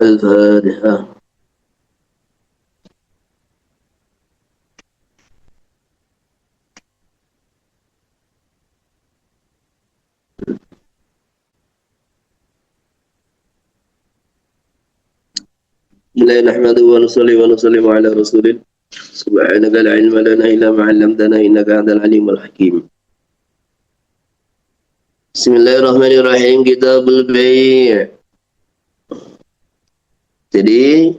الفاتحة. لا نحمده ونصلي ونسلم على رسوله سبحانك لا علم لنا إلا ما علمتنا إنك أنت العليم الحكيم. Bismillahirrahmanirrahim. Kitabul Bai'. Jadi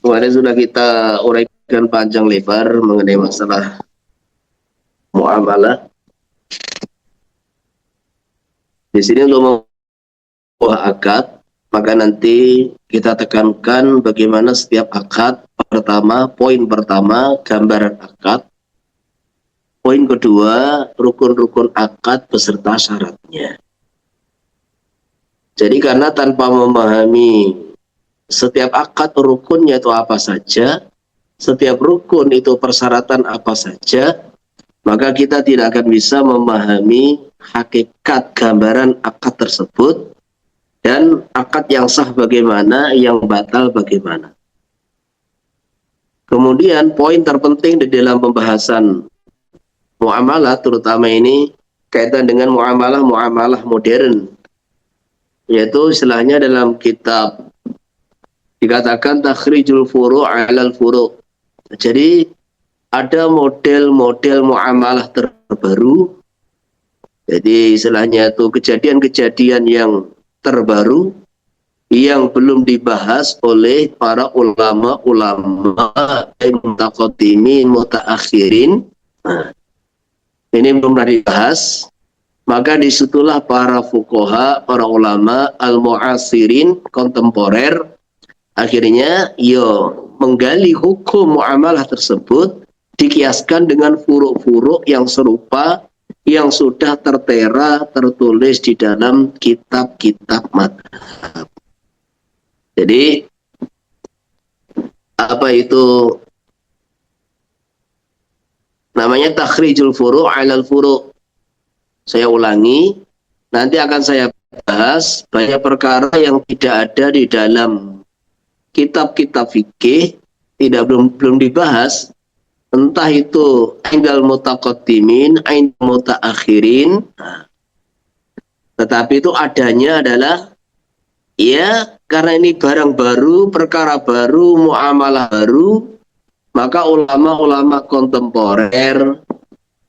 kemarin sudah kita uraikan panjang lebar mengenai masalah muamalah. Di sini untuk membuat akad, maka nanti kita tekankan bagaimana setiap akad. Poin pertama, gambaran akad. Poin kedua, rukun-rukun akad beserta syaratnya. Jadi karena tanpa memahami setiap akad rukunnya itu apa saja, setiap rukun itu persyaratan apa saja, maka kita tidak akan bisa memahami hakikat gambaran akad tersebut dan akad yang sah bagaimana, yang batal bagaimana. Kemudian poin terpenting di dalam pembahasan muamalah, terutama ini kaitan dengan muamalah modern, yaitu istilahnya dalam kitab dikatakan takhrijul furu' 'alal furu'. Jadi ada model-model muamalah terbaru. Jadi istilahnya itu kejadian-kejadian yang terbaru yang belum dibahas oleh para ulama-ulama mutaqaddimin, mutaakhirin. Ini belum pernah dibahas, maka disitulah para fuqaha, para ulama al-mu'asirin, kontemporer, akhirnya menggali hukum muamalah tersebut, dikiaskan dengan furuk-furuk yang serupa, yang sudah tertulis di dalam kitab-kitab madhab. Jadi, apa itu namanya takhrijul furu' 'alal furu'. Saya ulangi, nanti akan saya bahas banyak perkara yang tidak ada di dalam kitab-kitab fikih, belum dibahas, entah itu indal mutaqaddimin, indal mutaakhirin. Tetapi itu adanya adalah karena ini barang baru, perkara baru, muamalah baru, maka ulama-ulama kontemporer,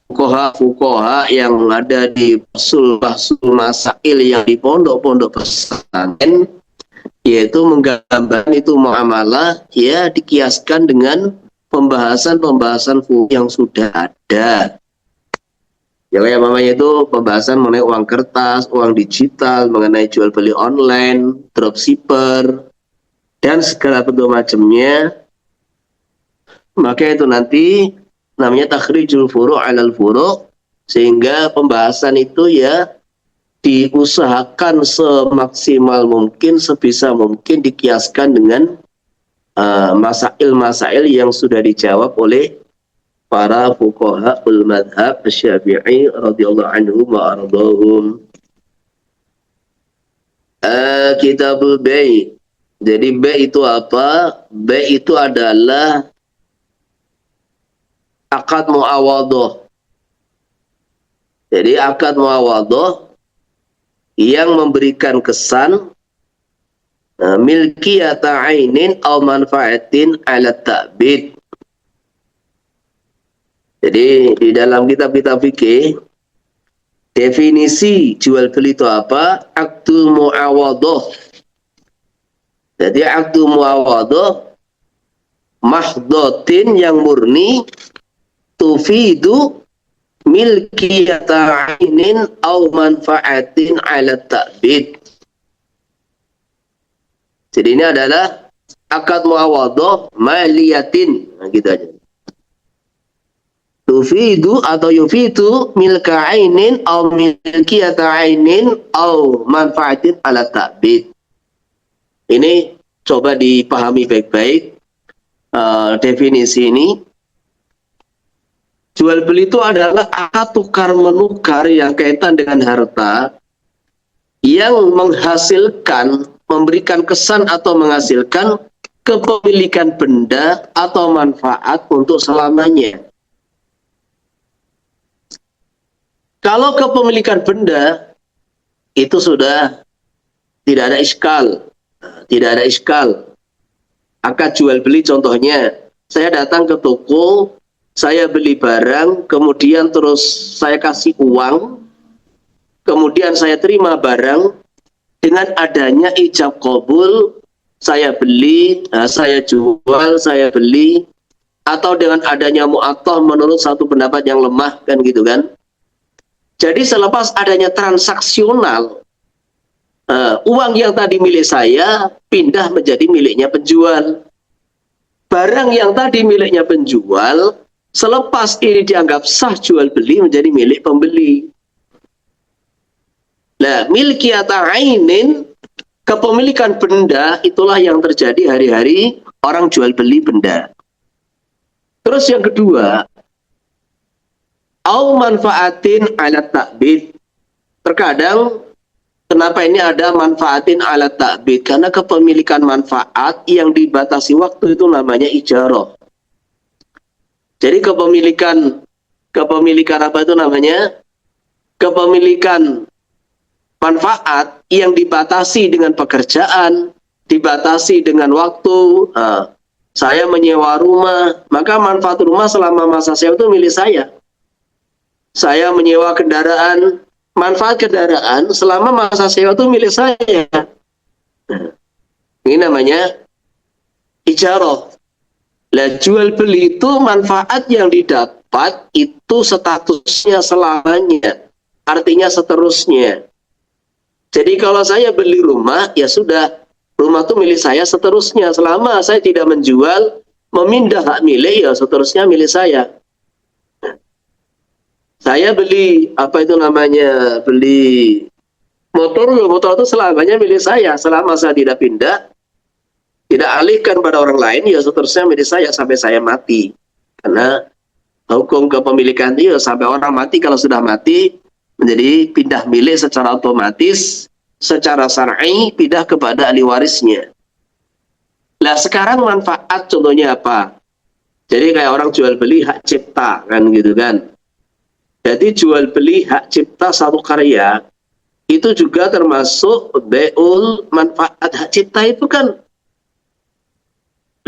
fuqaha yang ada di basul masail yang di pondok-pondok pesantren, yaitu menggambarkan itu muamalah, dikiaskan dengan pembahasan yang sudah ada. Yang namanya itu pembahasan mengenai uang kertas, uang digital, mengenai jual beli online, dropshipper, dan segala bentuk macamnya. Maka itu nanti namanya takhrijul furu' 'alal furu', sehingga pembahasan itu diusahakan semaksimal mungkin, sebisa mungkin dikiaskan dengan masail-masail yang sudah dijawab oleh para fuqaha ul madhab Asy-Syafi'i radhiyallahu anhum wa ardhahum. Kitabul Bai'. Jadi Bai' itu apa? Bai' itu adalah akad muawadhah. Jadi akad muawadhah yang memberikan kesan milkiyata ainin aw manfaatin ala ta'bid. Jadi di dalam kitab-kitab fikih definisi jual beli itu apa? Akdul muawadhah. Jadi akdul muawadhah mahdhatin yang murni tufidu milkiyata ainin aw manfaatin ala ta'bid. Jadi ini adalah akad muawadhah maliyatin. Nah, gitu aja. Tufidu atau yufidu milka ainin aw milkiyata ainin aw manfaatin ala ta'bid. Ini coba dipahami baik-baik definisi ini. Jual beli itu adalah akad tukar menukar yang kaitan dengan harta yang menghasilkan memberikan kesan atau menghasilkan kepemilikan benda atau manfaat untuk selamanya. Kalau kepemilikan benda itu sudah tidak ada iskal, tidak ada iskal. Akad jual beli contohnya, saya datang ke toko, saya beli barang, kemudian terus saya kasih uang, kemudian saya terima barang, dengan adanya ijab qabul, saya beli, saya jual, saya beli, atau dengan adanya mu'attah menurut satu pendapat yang lemah, kan gitu kan. Jadi selepas adanya transaksional, uang yang tadi milik saya pindah menjadi miliknya penjual. Barang yang tadi miliknya penjual, selepas ini dianggap sah jual beli menjadi milik pembeli. Nah, milkiyata ainin, kepemilikan benda, itulah yang terjadi hari-hari orang jual beli benda. Terus yang kedua, au manfaatin ala ta'bid. Terkadang kenapa ini ada manfaatin ala ta'bid? Karena kepemilikan manfaat yang dibatasi waktu itu namanya ijarah. Jadi kepemilikan apa itu namanya? Kepemilikan manfaat yang dibatasi dengan pekerjaan, dibatasi dengan waktu. Saya menyewa rumah, maka manfaat rumah selama masa sewa itu milik saya. Saya menyewa kendaraan, manfaat kendaraan selama masa sewa itu milik saya. Ini namanya ijarah. Lah jual beli itu manfaat yang didapat itu statusnya selamanya. Artinya seterusnya. Jadi kalau saya beli rumah, ya sudah, rumah itu milik saya seterusnya. Selama saya tidak menjual, memindah hak milik, ya seterusnya milik saya. Saya beli, apa itu namanya, beli motor, ya motor itu selamanya milik saya. Selama saya tidak pindah, tidak alihkan pada orang lain, ya seterusnya milik saya sampai saya mati. Karena hukum kepemilikan itu ya, sampai orang mati, kalau sudah mati, menjadi pindah milik secara otomatis, secara syar'i pindah kepada ahli warisnya. Nah sekarang manfaat contohnya apa? Jadi kayak orang jual beli hak cipta, kan gitu kan. Jadi jual beli hak cipta satu karya itu juga termasuk beul manfaat. Hak cipta itu kan,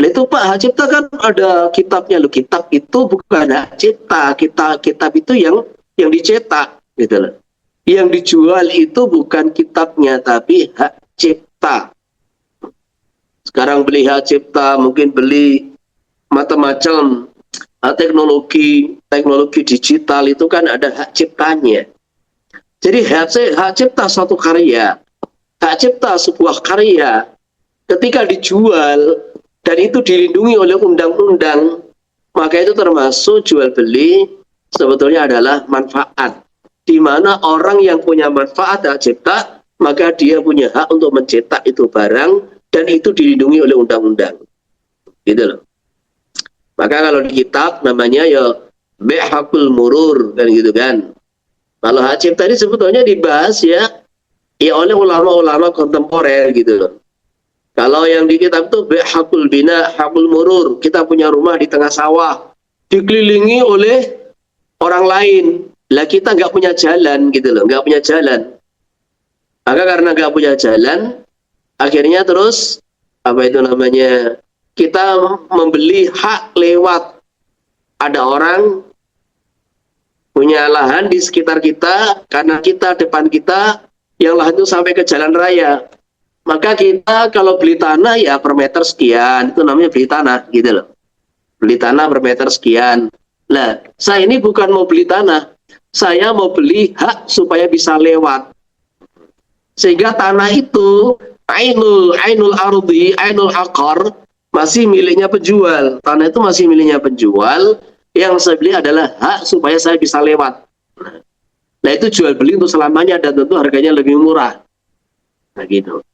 itu Pak, hak cipta kan ada kitabnya loh. Kitab itu bukan hak cipta, kitab itu yang dicetak gitu loh. Yang dijual itu bukan kitabnya tapi hak cipta. Sekarang beli hak cipta, mungkin beli macam-macam teknologi digital itu kan ada hak ciptanya. Jadi hak cipta suatu karya, hak cipta sebuah karya, ketika dijual dan itu dilindungi oleh undang-undang, maka itu termasuk jual beli sebetulnya adalah manfaat. Di mana orang yang punya manfaat hak cipta, maka dia punya hak untuk mencetak itu barang dan itu dilindungi oleh undang-undang. Gitu loh. Maka kalau di kitab namanya ya hakul murur, kan gitu kan. Kalau hak cipta ini sebetulnya dibahas ya oleh ulama-ulama kontemporer gitu loh. Kalau yang di kitab itu hakul bina, hakul murur, kita punya rumah di tengah sawah, dikelilingi oleh orang lain. Lah kita nggak punya jalan gitu loh, nggak punya jalan. Maka karena nggak punya jalan, akhirnya terus apa itu namanya, kita membeli hak lewat ada orang punya lahan di sekitar kita, karena kita depan kita yang lahan itu sampai ke jalan raya, maka kita kalau beli tanah ya per meter sekian, itu namanya beli tanah gitu loh, beli tanah per meter sekian. Nah saya ini bukan mau beli tanah, saya mau beli hak supaya bisa lewat, sehingga tanah itu ainul ardi, ainul aqar, masih miliknya penjual. Tanah itu masih miliknya penjual, yang saya beli adalah hak supaya saya bisa lewat. Nah itu jual beli untuk selamanya dan tentu harganya lebih murah. Nah gitu.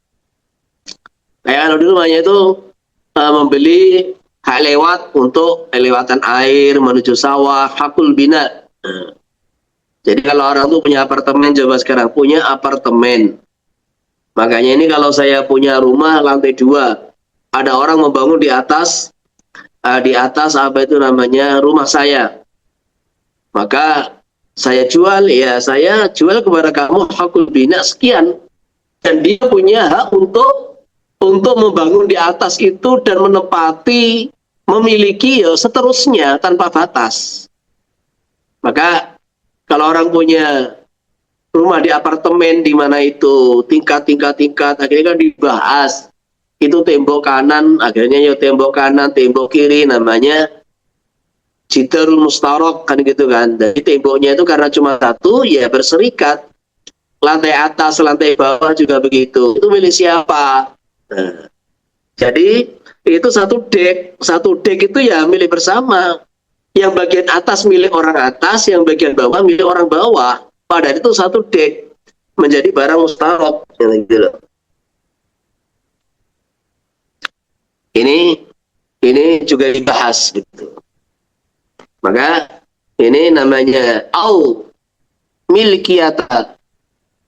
Kayak kalau dulu namanya itu membeli hak lewat untuk lewatan air menuju sawah, hakul bina. Jadi kalau orang tuh punya apartemen, coba sekarang punya apartemen, Makanya ini kalau saya punya rumah lantai 2, ada orang membangun di atas apa itu namanya rumah saya, maka saya jual, ya saya jual kepada kamu hakul bina sekian, dan dia punya hak untuk membangun di atas itu dan menempati, memiliki ya seterusnya tanpa batas. Maka kalau orang punya rumah di apartemen di mana itu tingkat, akhirnya kan dibahas. Itu tembok kanan, akhirnya ya tembok kanan, tembok kiri, namanya jidarul mustarok kan gitu kan. Jadi temboknya itu karena cuma satu, ya berserikat. Lantai atas, lantai bawah juga begitu. Itu milik siapa? Nah, jadi itu satu dek itu ya milik bersama. Yang bagian atas milik orang atas, yang bagian bawah milik orang bawah. Padahal itu satu dek menjadi barang mustarok, gitu loh. Ini juga dibahas gitu. Maka ini namanya au milkiyata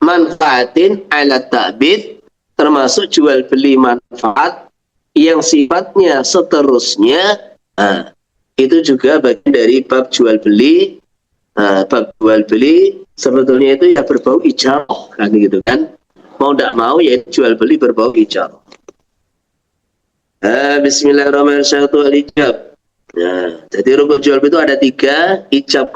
manfaatin ala ta'bid, termasuk jual beli manfaat yang sifatnya seterusnya. Nah, itu juga bagian dari bab jual beli. Bab jual beli sebetulnya itu ya berbau ijarah kan gitu kan. Mau tidak mau ya jual beli berbau ijarah. Bismillahirrahmanirrahim. Al-ijab. Nah, jadi rukun jual beli itu ada 3: ijab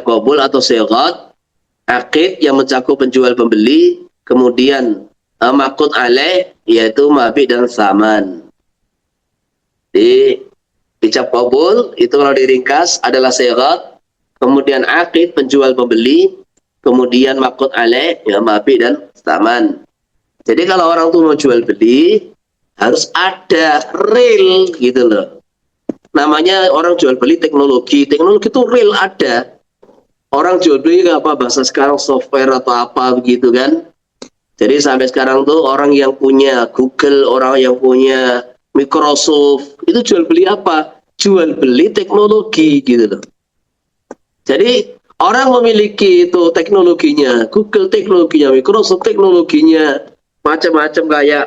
kabul atau segat, akid yang mencakup penjual pembeli, kemudian maqud alaih yaitu mabik dan saman. Di ijab kabul itu kalau diringkas adalah segat, kemudian akid penjual pembeli, kemudian maqud alaih ya mabik dan saman. Jadi kalau orang tuh mau jual beli harus ada real gitu loh. Namanya orang jual beli teknologi itu real ada. Orang jual beli apa bahasa sekarang software atau apa begitu kan. Jadi sampai sekarang tuh orang yang punya Google, orang yang punya Microsoft itu jual beli apa? Jual beli teknologi gitu loh. Jadi orang memiliki itu teknologinya, Google teknologinya, Microsoft teknologinya, macam-macam kayak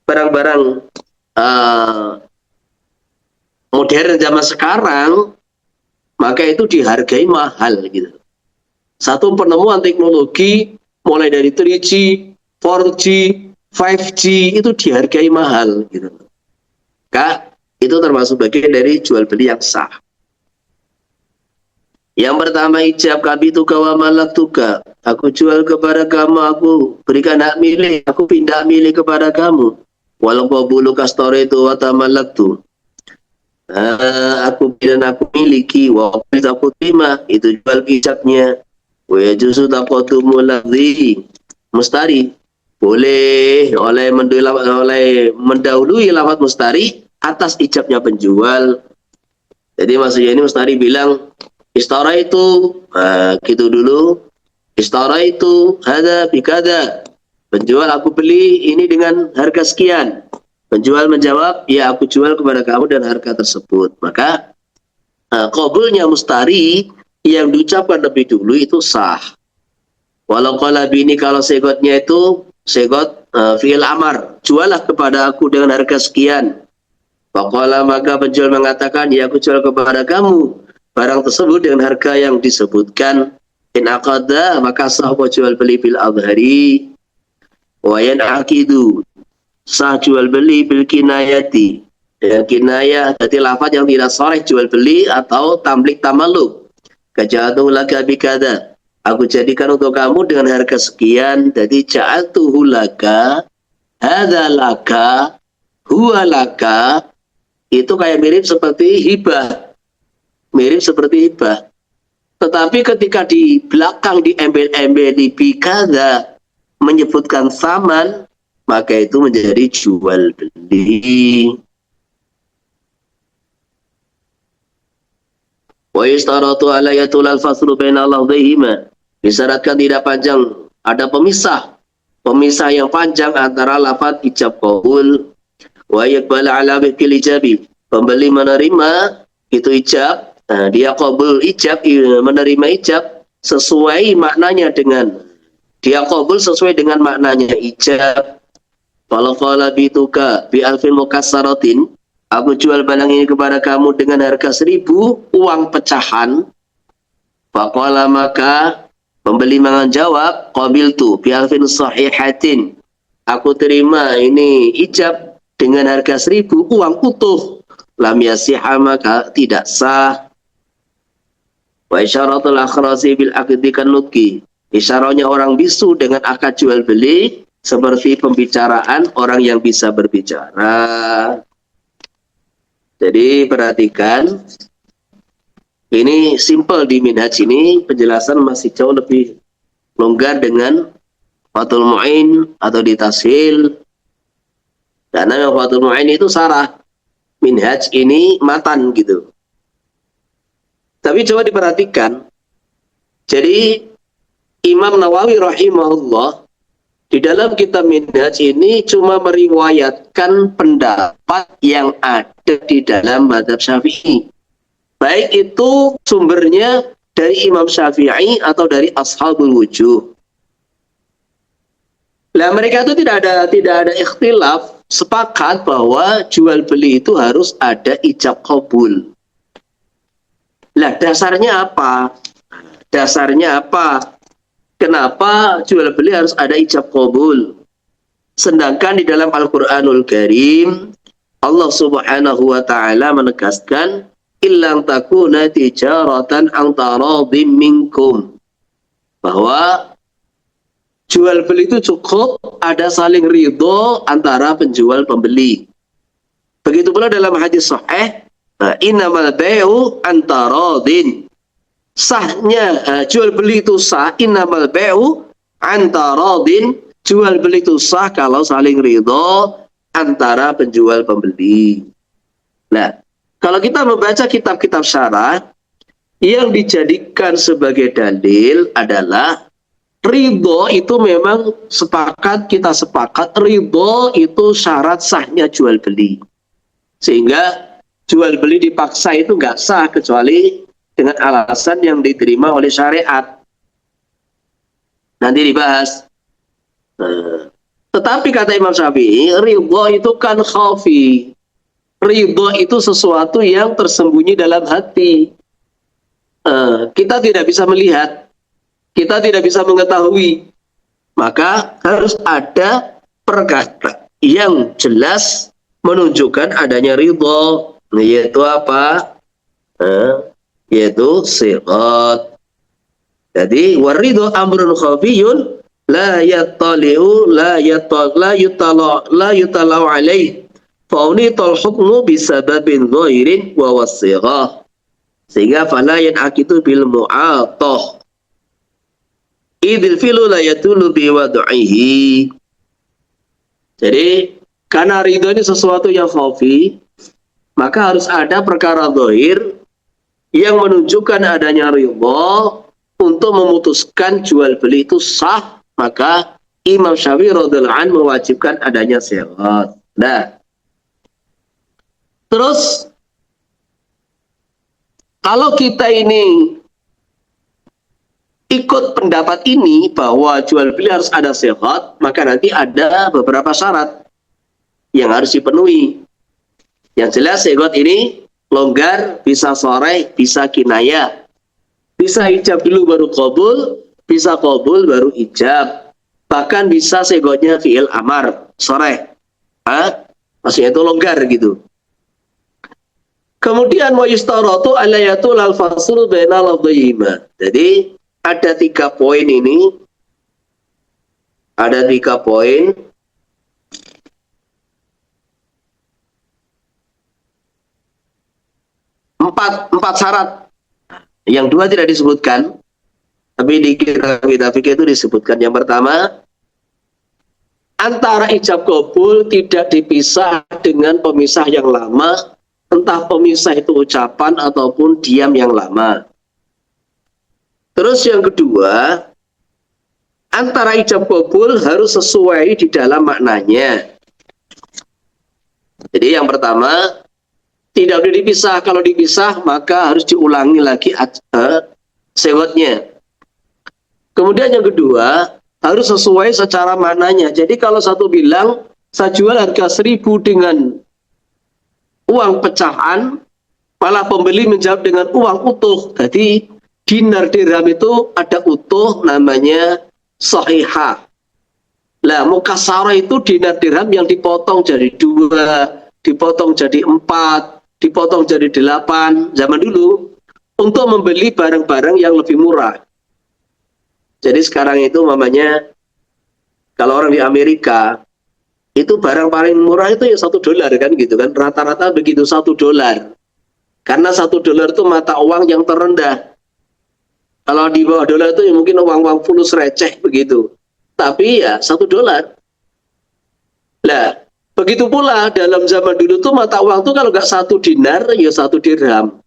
barang-barang modern zaman sekarang, maka itu dihargai mahal gitu. Satu penemuan teknologi mulai dari 3G, 4G, 5G itu dihargai mahal gitu. Kak, itu termasuk bagian dari jual beli yang sah. Yang pertama ijab kabituka wa malaktuka. Aku jual kepada kamu, aku berikan hak milik, aku pindah milik kepada kamu. Walau qabulu kastore itu wa tamalaktu. Aku dan aku miliki, wa aku terima, itu jual ijabnya. Wa yajuzu taqaddumul ladzi mustari. Boleh oleh mendahului lafaz mustari atas ijabnya penjual. Jadi maksudnya ini mustari bilang istara itu gitu dulu. Istara itu hada bikada. Penjual aku beli ini dengan harga sekian. Penjual menjawab, ya aku jual kepada kamu dan harga tersebut. Maka qabulnya mustari yang diucapkan lebih dulu itu sah. Walau qala bini, kalau segotnya itu segot fi'il amar, jualah kepada aku dengan harga sekian. Faqala, maka penjual mengatakan, ya aku jual kepada kamu barang tersebut dengan harga yang disebutkan. In aqada, maka sah jual beli bil adhari. Wa yan'aqidu, sah jual beli bil kinayati, dengan kinayah, jadi lafaz yang tidak sharih jual beli atau tamlik tamaluk. Kaja'atuhu laka bikada, aku jadikan untuk kamu dengan harga sekian. Jadi ja'atuhu laka, hadza laka, huwa laka, itu kayak mirip seperti hibah. Mirip seperti hibah. Tetapi ketika di belakang di embel-embel di bikada menyebutkan saman, maka itu menjadi jual beli. Wa yustaratu alayatul al-faslu baina lafdhihima, disyaratkan tidak panjang, ada pemisah yang panjang antara lafaz ijab qabul. Wa yaqbalu ala bil ijabi, pembeli menerima itu ijab, dia qabul ijab, menerima ijab sesuai maknanya dengan Dia qabul sesuai dengan maknanya ijab. Kalau qala bituka bi alfin mukassaratin, aku jual barang ini kepada kamu dengan harga 1.000 uang pecahan. Faqala, maka pembeli menjawab, qabiltu bi alfin sahihatin. Aku terima ini ijab dengan harga 1.000 uang utuh. Lam yasihha, maka tidak sah. Wa isyaratul akhrasi bil aqdi kan nutqi. Isyarahnya orang bisu dengan akad jual beli seperti pembicaraan orang yang bisa berbicara. Jadi perhatikan, ini simple di Minhaj ini, penjelasan masih jauh lebih longgar dengan Fathul Mu'in atau di Tashil. Karena Fathul Mu'in itu sarah, Minhaj ini matan gitu. Tapi coba diperhatikan, jadi Imam Nawawi rahimahullah di dalam kitab Minhaj ini cuma meriwayatkan pendapat yang ada di dalam mazhab Syafi'i. Baik itu sumbernya dari Imam Syafi'i atau dari Ashabul Wujuh. Nah, mereka itu tidak ada ikhtilaf, sepakat bahwa jual beli itu harus ada ijab qabul. Lah, dasarnya apa? Dasarnya apa? Kenapa jual beli harus ada ijab qabul? Sedangkan di dalam Al-Qur'anul Karim Allah Subhanahu wa taala menegaskan illam takuna tijaratan an taradhim minkum, bahwa jual beli itu cukup ada saling ridho antara penjual pembeli. Begitu pula dalam hadis sahih, innamal bai'u an taradhin. Sahnya jual beli itu sah, innamal bai'u an taradhin. Jual beli itu sah kalau saling ridho antara penjual pembeli. Nah, kalau kita membaca kitab-kitab syarah, yang dijadikan sebagai dalil adalah ridho itu memang kita sepakat ridho itu syarat sahnya jual beli. Sehingga jual beli dipaksa itu nggak sah kecuali dengan alasan yang diterima oleh syariat. Nanti dibahas. Tetapi kata Imam Syafi'i, ridho itu kan khafi. Ridho itu sesuatu yang tersembunyi dalam hati. Kita tidak bisa melihat, kita tidak bisa mengetahui. Maka harus ada perkara yang jelas menunjukkan adanya ridho, yaitu apa? Yaitu sirat. Jadi waridho amrun khafiyun la yattali'u la yutalau alaih faunitul hukmu bisababin dhahirin wa wasirah, sehingga fala yan'aqidu bil mu'atoh idil filu la yatulu biwad'ihi. Jadi karena ridho ini sesuatu yang khafi, maka harus ada perkara dhahir yang menunjukkan adanya ridho untuk memutuskan jual beli itu sah. Maka Imam Syafi'i radhiyallahu anhu mewajibkan adanya sirat. Nah, terus kalau kita ini ikut pendapat ini bahwa jual beli harus ada sirat, maka nanti ada beberapa syarat yang harus dipenuhi. Yang jelas sirat ini longgar, bisa sore, bisa kinayah, bisa ijab dulu baru qabul, bisa qabul baru ijab, bahkan bisa segotnya fi'il amar, sore. Maksudnya itu longgar gitu. Kemudian wa yustaratu alayatul al-fasl bainal lafdhihima. Jadi ada 3 poin ini. Ada 3 poin. Empat syarat. Yang 2 tidak disebutkan, tapi di kitab fikih itu disebutkan. Yang pertama, antara ijab qabul tidak dipisah dengan pemisah yang lama, entah pemisah itu ucapan ataupun diam yang lama. Terus yang kedua, antara ijab qabul harus sesuai di dalam maknanya. Jadi yang pertama, tidak boleh dipisah. Kalau dipisah, maka harus diulangi lagi sewotnya. Kemudian yang kedua, harus sesuai secara maknanya. Jadi kalau satu bilang saya jual harga 1.000 dengan uang pecahan, malah pembeli menjawab dengan uang utuh. Jadi dinar dirham itu ada utuh, namanya sahihah. Lah mukasarah itu dinar dirham yang dipotong jadi 2, dipotong jadi 4, dipotong jadi 8 zaman dulu untuk membeli barang-barang yang lebih murah. Jadi sekarang itu mamanya kalau orang di Amerika itu barang paling murah itu ya $1 kan gitu kan, rata-rata begitu $1 karena $1 itu mata uang yang terendah. Kalau di bawah dolar itu ya mungkin uang-uang fulus receh begitu, tapi ya $1. Lah begitu pula dalam zaman dulu tuh mata uang tuh kalau nggak 1 dinar ya 1 dirham.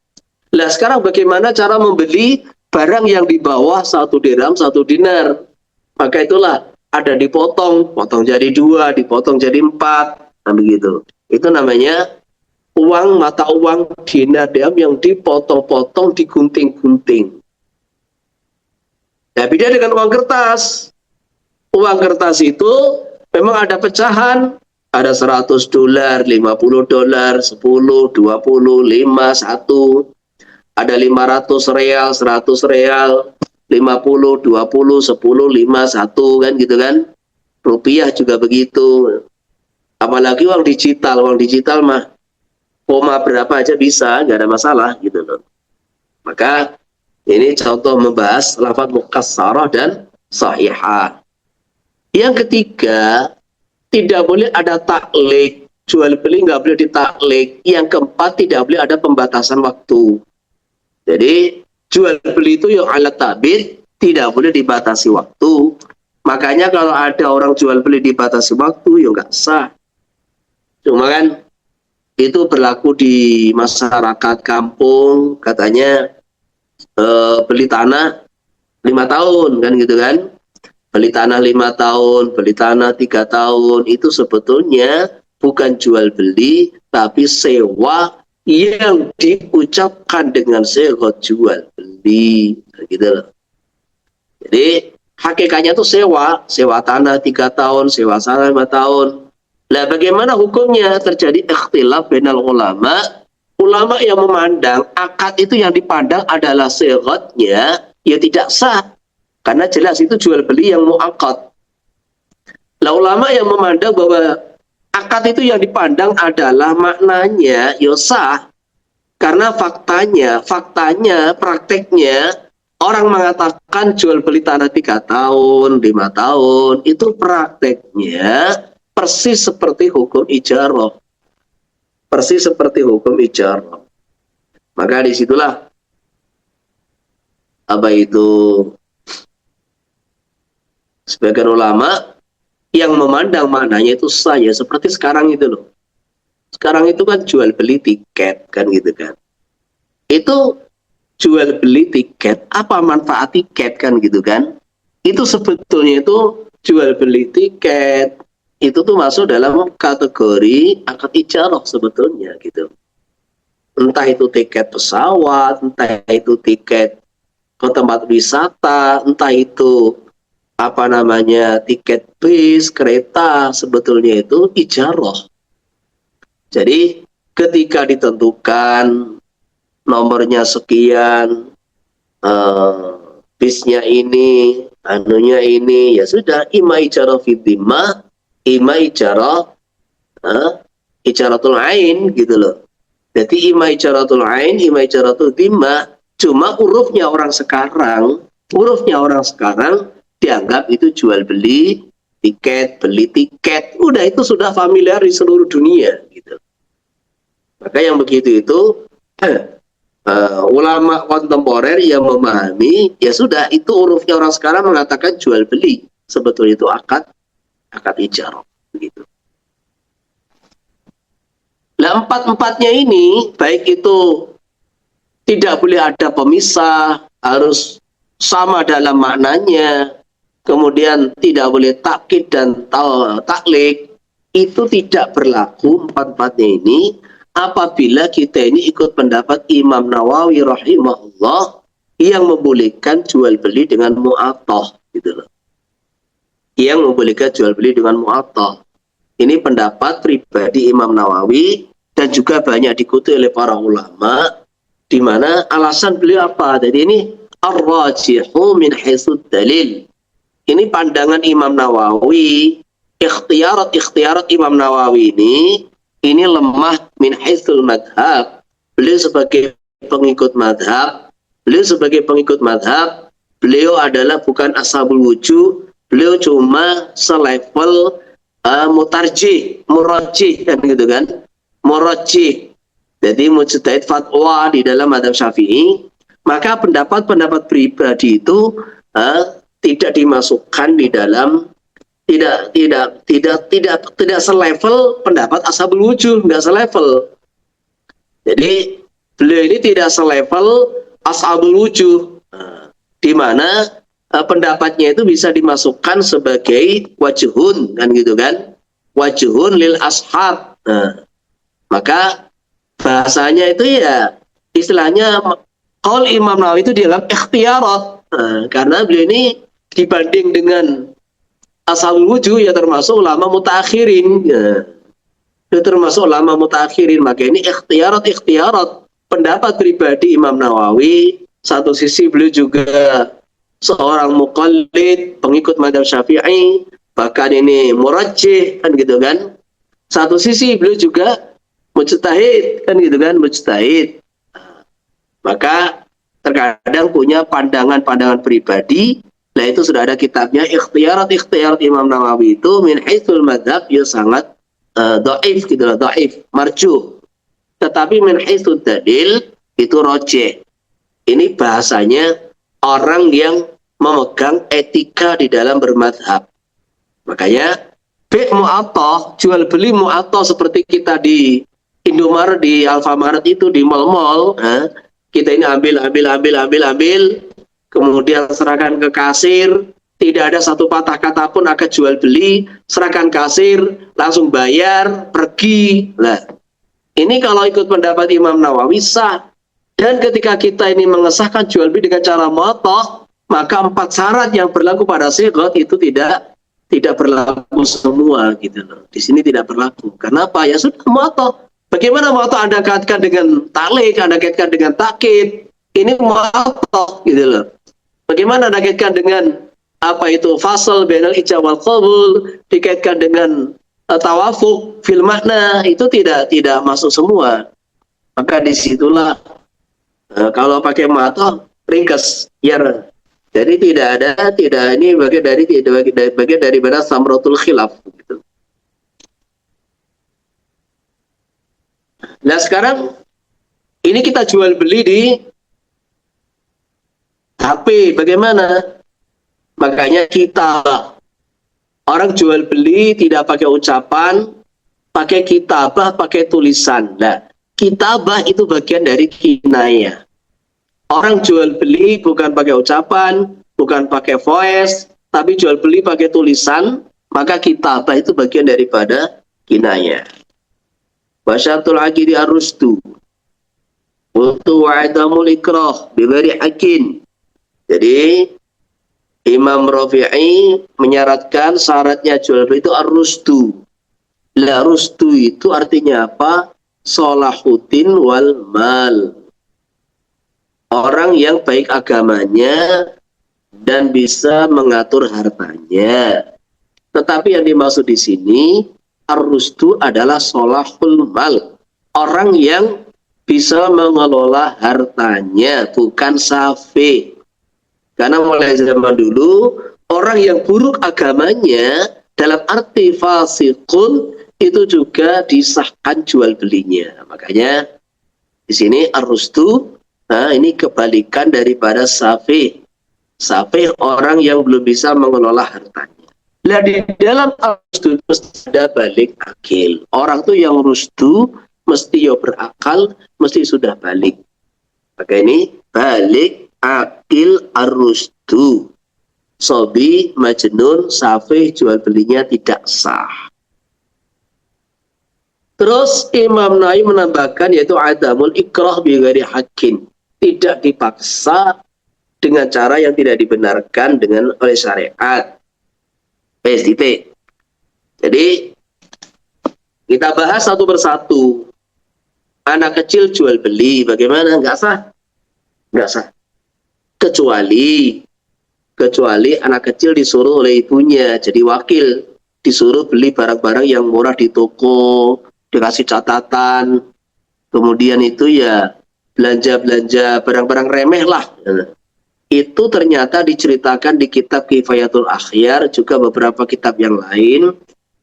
Lah sekarang bagaimana cara membeli barang yang di bawah 1 dirham 1 dinar? Maka itulah ada dipotong, potong jadi 2, dipotong jadi 4, nah begitu. Itu namanya uang mata uang dinar dirham yang dipotong-potong, digunting-gunting. Nah, beda dengan uang kertas. Uang kertas itu memang ada pecahan, ada $100, $50, 10, 20, 5, 1. Ada 500 real, 100 real, 50, 20, 10, 5, 1 kan gitu kan. Rupiah juga begitu. Apalagi uang digital mah koma berapa aja bisa, nggak ada masalah gitu loh. Maka ini contoh membahas lafaz mukassarah dan sahihah. Yang ketiga, tidak boleh ada taklik. Jual beli nggak boleh ditaklik. Yang keempat, tidak boleh ada pembatasan waktu. Jadi jual beli itu yang alat tabir, tidak boleh dibatasi waktu. Makanya kalau ada orang jual beli dibatasi waktu, ya nggak sah. Cuma kan itu berlaku di masyarakat kampung, katanya beli tanah 5 tahun kan gitu kan. Beli tanah 5 tahun, beli tanah 3 tahun, itu sebetulnya bukan jual beli, tapi sewa yang diucapkan dengan segot jual beli gitu loh. Jadi hakikatnya itu sewa tanah 3 tahun, sewa sana 5 tahun. Nah bagaimana hukumnya? Terjadi ikhtilaf bainal ulama. Ulama yang memandang akad itu yang dipandang adalah segotnya, ya tidak sah. Karena jelas itu jual beli yang mu'akkad. Lah ulama yang memandang bahwa akad itu yang dipandang adalah maknanya, ya sah. Karena faktanya, prakteknya, orang mengatakan jual beli tanah 3 tahun, 5 tahun, itu prakteknya persis seperti hukum ijarah. Persis seperti hukum ijarah. Maka disitulah apa itu sebagian ulama yang memandang maknanya itu sah, ya seperti sekarang itu loh. Sekarang itu kan jual beli tiket kan gitu kan. Itu jual beli tiket, apa manfaat tiket kan gitu kan. Itu sebetulnya itu jual beli tiket itu tuh masuk dalam kategori akad ijarah sebetulnya gitu. Entah itu tiket pesawat, entah itu tiket ke tempat wisata, entah itu apa namanya tiket bis, kereta, sebetulnya itu ijarah. Jadi ketika ditentukan nomornya sekian, bisnya ini, anunya ini, ya sudah, ima ijarah fiddimah, ima ijarah ijaratul ain gitu loh. Jadi ima ijaratul ain, ima ijaratul dimah, cuma hurufnya orang sekarang dianggap itu jual beli tiket, beli tiket. Udah itu sudah familiar di seluruh dunia gitu. Maka yang begitu itu ulama kontemporer yang memahami, ya sudah itu hurufnya orang sekarang mengatakan jual beli. Sebetulnya itu akad ijarah begitu. Nah, empat-empatnya ini baik itu tidak boleh ada pemisah, harus sama dalam maknanya. Kemudian tidak boleh takkid dan taklik, itu tidak berlaku empat-empatnya ini apabila kita ini ikut pendapat Imam Nawawi rahimahullah yang membolehkan jual beli dengan mu'attah gitu loh. yang membolehkan jual beli dengan mu'attah. Ini pendapat pribadi Imam Nawawi dan juga banyak diikuti oleh para ulama, di mana alasan beliau apa? Jadi ini ar-rajihu min haitsu dalil. Ini pandangan Imam Nawawi, ikhtiarat Imam Nawawi ini lemah min haitsul madhab. Beliau sebagai pengikut madhab, beliau adalah bukan ashabul wujuh, beliau cuma selevel murajjih kan gitu kan, murajjih. Jadi mujtahid fatwa di dalam madhab Syafi'i, maka pendapat pribadi itu tidak dimasukkan di dalam, tidak selevel pendapat ashabul wujuh, nggak selevel. Jadi beliau ini tidak selevel ashabul wujuh, di mana pendapatnya itu bisa dimasukkan sebagai wajhun kan gitu kan, wajhun lil ashab. Maka bahasanya itu ya istilahnya qaul Imam Nawawi itu dianggap ikhtiarat, karena beliau ini dibanding dengan ashabul wujuh ya termasuk ulama mutaakhirin, maka ini ikhtiarat pendapat pribadi Imam Nawawi. Satu sisi beliau juga seorang muqallid, pengikut madhab Syafi'i, bahkan ini murajjih kan gitu kan. Satu sisi beliau juga mujtahid kan gitu kan, mujtahid. Maka terkadang punya pandangan pribadi. Nah itu sudah ada kitabnya, ikhtiarat Imam Nawawi itu min haitsul madhab ya sangat dhaif gitu loh, dhaif, marjuh. Tetapi min haitsul dalil itu rajih. Ini bahasanya orang yang memegang etika di dalam bermadhab. Makanya mu'attah, jual beli mu'attah seperti kita di Indomaret, di Alfamaret itu, di mall-mall, kita ini ambil, kemudian serahkan ke kasir, tidak ada satu patah kata pun akan jual beli, serahkan kasir, langsung bayar, pergi. Nah, ini kalau ikut pendapat Imam Nawawi sah. Dan ketika kita ini mengesahkan jual beli dengan cara mu'attah, maka 4 syarat yang berlaku pada sighat itu tidak berlaku semua gitu loh. Di sini tidak berlaku. Kenapa? Ya sudah mu'attah. Bagaimana mu'attah Anda kaitkan dengan ta'liq, Anda kaitkan dengan takkid? Ini mu'attah gitu loh. Bagaimana Anda kaitkan dengan apa itu fasal bainal ijab wal qabul, dikaitkan dengan tawafuq fil makna, itu tidak masuk semua. Maka disitulah kalau pakai mu'attah ringkas ya. Jadi tidak ini bagian daripada samratul khilaf gitu. Nah sekarang ini kita jual beli di HP, bagaimana? Makanya kita orang jual beli tidak pakai ucapan, pakai kitabah, pakai tulisan. Nah, kitabah itu bagian dari kinayah. Orang jual beli bukan pakai ucapan, bukan pakai voice, tapi jual beli pakai tulisan, maka kitabah itu bagian daripada kinayah. Wasyatul aqidi ar-rusdu untuk wa'adamul ikrah bibari hakin. Jadi Imam Rafi'i menyaratkan syaratnya jual beli itu ar-rusdu. La rusdu itu artinya apa? Salahuddin wal mal. Orang yang baik agamanya dan bisa mengatur hartanya. Tetapi yang dimaksud di sini ar-rusdu adalah solahul mal. Orang yang bisa mengelola hartanya, bukan safi. Karena mulai zaman dulu orang yang buruk agamanya dalam arti fasikun itu juga disahkan jual belinya. Makanya di sini ar-rusdu, ini kebalikan daripada safi. Safi orang yang belum bisa mengelola hartanya. Nah di dalam ar-rusdu mesti ada balik akil. Orang tuh yang rusdu mesti ya berakal, mesti sudah balik. Maka ini balik akil ar-rusdu. Sobi, majnun, safi jual belinya tidak sah. Terus Imam Nawawi menambahkan yaitu adamul ikrah bi ghairi haqqin. Tidak dipaksa dengan cara yang tidak dibenarkan oleh syariat. PSDP. Jadi kita bahas satu persatu. Anak kecil jual beli, bagaimana? Nggak sah. Nggak sah. Kecuali anak kecil disuruh oleh ibunya, jadi wakil, disuruh beli barang-barang yang murah di toko, dikasih catatan, kemudian itu ya belanja-belanja barang-barang remeh lah. Itu ternyata diceritakan di kitab Kifayatul Akhyar, juga beberapa kitab yang lain.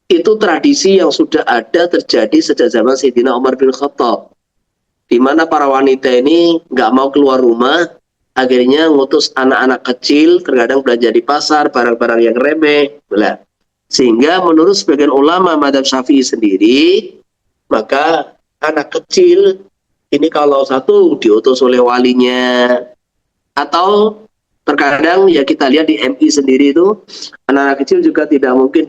Itu tradisi yang sudah ada terjadi sejak zaman Sayyidina Umar bin Khattab, di mana para wanita ini nggak mau keluar rumah, akhirnya ngutus anak-anak kecil, terkadang belanja di pasar, barang-barang yang remeh. Sehingga menurut sebagian ulama Madzhab Syafi'i sendiri, maka anak kecil ini kalau satu diutus oleh walinya, atau terkadang ya kita lihat di MI sendiri itu, anak-anak kecil juga tidak mungkin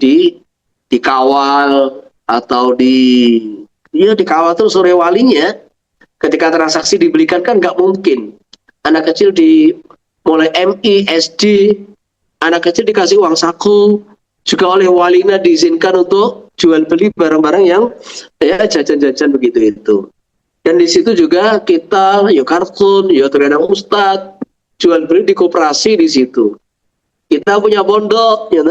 dikawal atau dikawal terus oleh walinya. Ketika transaksi dibelikan kan nggak mungkin. Anak kecil mulai MI, SD, anak kecil dikasih uang saku, juga oleh walinya diizinkan untuk jual beli barang-barang yang ya jajan-jajan begitu itu. Dan di situ juga kita ya kartun, ya terkadang ustadz jual beli di koperasi di situ. Kita punya pondok, ya,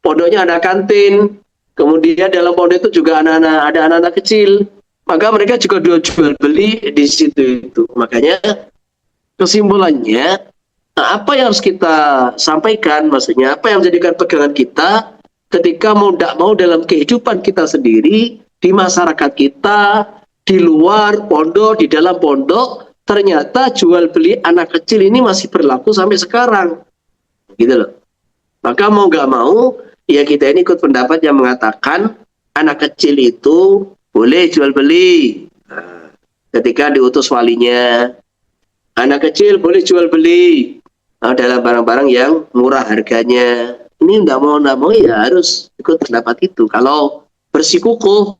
pondoknya ada kantin, kemudian dalam pondok itu juga ada anak-anak kecil, maka mereka juga jual beli di situ itu. Makanya kesimpulannya, apa yang harus kita sampaikan, maksudnya apa yang menjadikan pegangan kita ketika mau tidak mau dalam kehidupan kita sendiri, di masyarakat kita, di luar pondok, di dalam pondok, ternyata jual beli anak kecil ini masih berlaku sampai sekarang. Gitu loh. Maka mau nggak mau, ya kita ini ikut pendapat yang mengatakan anak kecil itu boleh jual beli. Nah, ketika diutus walinya, anak kecil boleh jual beli dalam barang-barang yang murah harganya. Ini nggak mau ya harus ikut pendapat itu. Kalau bersikukuh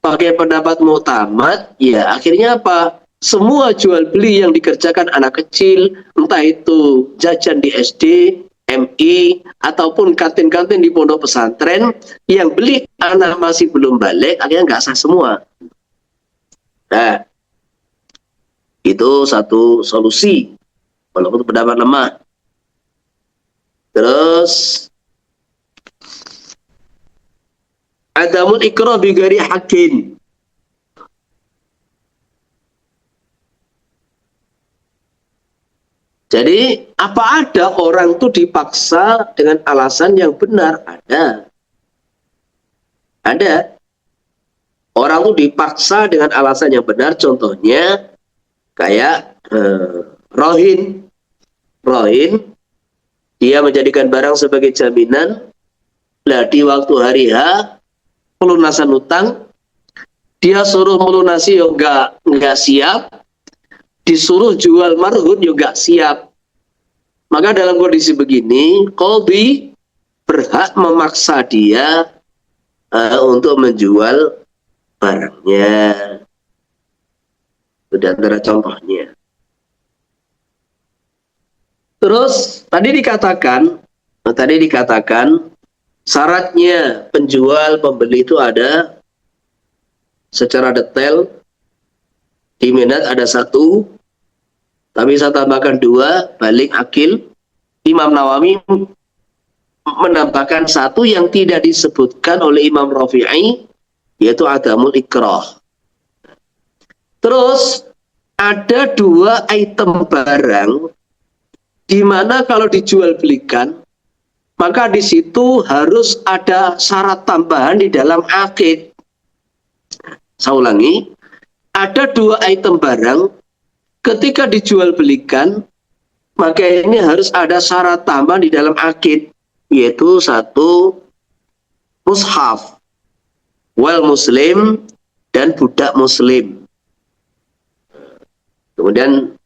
pakai pendapat mu'tamad, ya akhirnya apa? Semua jual beli yang dikerjakan anak kecil, entah itu jajan di SD, MI, ataupun kantin-kantin di pondok pesantren, yang beli anak masih belum balik, akhirnya nggak sah semua. Nah, itu satu solusi, walaupun pendapat lemah. Terus, adamul ikrah bi ghairi haqqin. Jadi, apa ada orang itu dipaksa dengan alasan yang benar? Ada. Ada. Orang itu dipaksa dengan alasan yang benar, contohnya kayak rohin. Rohin, dia menjadikan barang sebagai jaminan. Nah, di waktu hari H, pelunasan utang, dia suruh melunasi yang nggak siap, disuruh jual marhun juga nggak siap. Maka dalam kondisi begini, qadhi berhak memaksa dia untuk menjual barangnya. Itu di antara contohnya. Terus tadi dikatakan syaratnya penjual pembeli itu ada secara detail. Di minat ada satu, tapi saya tambahkan dua, balik akil. Imam Nawawi menambahkan satu yang tidak disebutkan oleh Imam Rafi'i, yaitu adamul ikrah. Terus ada dua item barang di mana kalau dijual belikan, maka di situ harus ada syarat tambahan di dalam akid. Saya ulangi, ada dua item barang ketika dijual belikan, maka ini harus ada syarat tambahan di dalam akid, yaitu satu, mushaf, wal muslim, dan budak muslim. Kemudian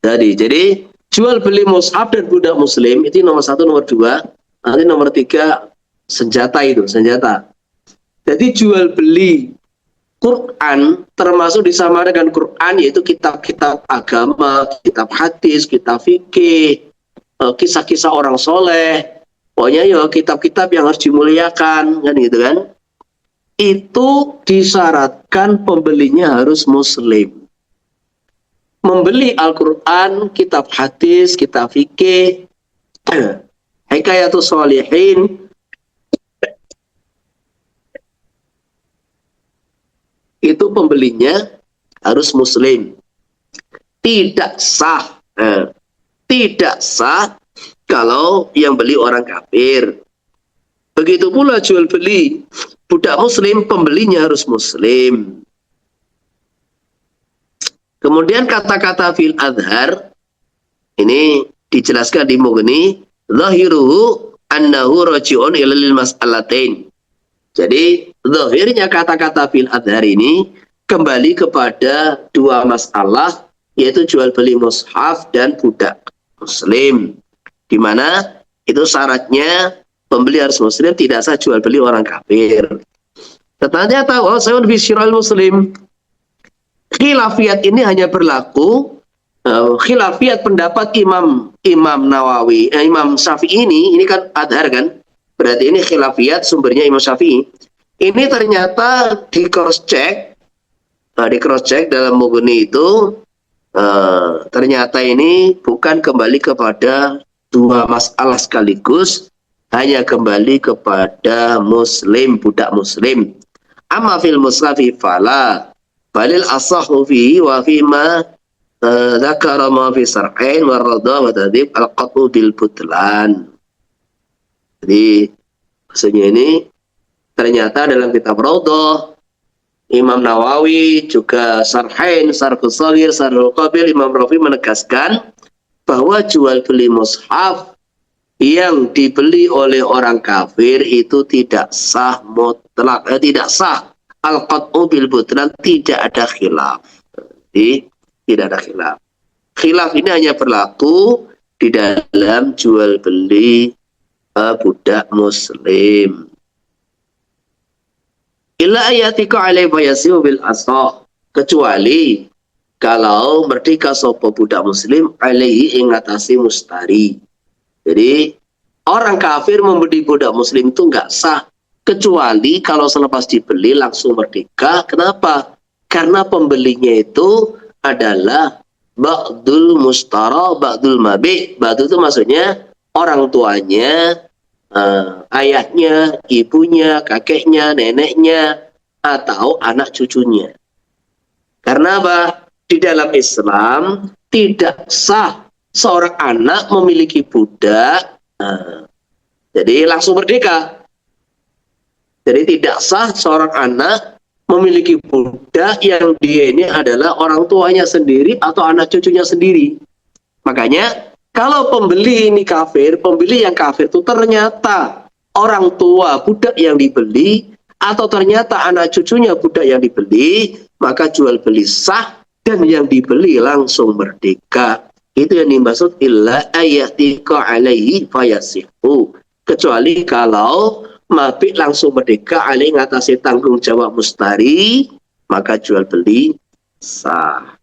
jadi jual beli mushaf dan budak muslim itu nomor satu, nomor dua. Nanti nomor tiga senjata. Jadi jual beli Quran termasuk disamakan dengan Quran, yaitu kitab-kitab agama, kitab hadis, kitab fikih, kisah-kisah orang soleh, Pokoknya ya kitab-kitab yang harus dimuliakan, kan gitu kan. Itu disyaratkan pembelinya harus muslim. Membeli Al-Quran, kitab hadis, kitab fikih, Hikayatus Shalihin, itu pembelinya harus muslim. Tidak sah. Tidak sah kalau yang beli orang kafir. Begitu pula jual beli budak muslim, pembelinya harus muslim. Kemudian kata-kata fil adhar ini dijelaskan di Mughni, zahiruhu annahu raji'un ilal mas'alatain. Jadi zahirnya kata-kata fil adhar ini kembali kepada dua masalah, yaitu jual beli mushaf dan budak muslim, di mana itu syaratnya pembeli harus muslim, tidak sah jual beli orang kafir. Ternyata saya lebih syirah muslim. Khilafiyat ini hanya berlaku khilafiyat pendapat Imam Nawawi, Imam Syafi'i ini kan adhar kan, berarti ini khilafiyat sumbernya Imam Syafi'i. Ini ternyata di cross check dalam Mughni itu ternyata ini bukan kembali kepada dua masalah sekaligus, hanya kembali kepada muslim, budak muslim. Amma fil mushafi fala balil asahu fihi wa fima dzakara ma fi sar'ain wa radha wa tadhib al-qat'u bil butlan. Jadi maksudnya ini ternyata dalam kitab Raudhah, Imam Nawawi, juga Sarhain, Sarhul Shaghir, Sarhul Kabir, Imam Rafi menegaskan bahwa jual beli mushaf yang dibeli oleh orang kafir itu tidak sah mutlak, tidak sah. Al-qat'u bil butlan, tidak ada khilaf. Jadi, tidak ada khilaf. Khilaf ini hanya berlaku di dalam jual beli budak muslim. Illa ayatika alaihi fayasihu bil asah, kecuali kalau merdeka sapa budak muslim alaihi ing ngatasi mustari. Jadi orang kafir membeli budak muslim itu enggak sah, kecuali kalau selepas dibeli langsung merdeka. Kenapa? Karena pembelinya itu adalah ba'dul mustara, ba'dul mabi'. Ba'dul itu maksudnya orang tuanya, ayahnya, ibunya, kakeknya, neneknya, atau anak cucunya. Karena apa? Di dalam Islam tidak sah seorang anak memiliki budak, jadi langsung merdeka. Jadi tidak sah seorang anak memiliki budak yang dia ini adalah orang tuanya sendiri atau anak cucunya sendiri. Makanya kalau pembeli ini kafir, pembeli yang kafir itu ternyata orang tua budak yang dibeli, atau ternyata anak cucunya budak yang dibeli, maka jual beli sah dan yang dibeli langsung merdeka. Itu yang dimaksud illa ayatika alaihi fayasihu. Kecuali kalau mabik langsung merdeka alaihi ngatasi tanggung jawab mustari, maka jual beli sah.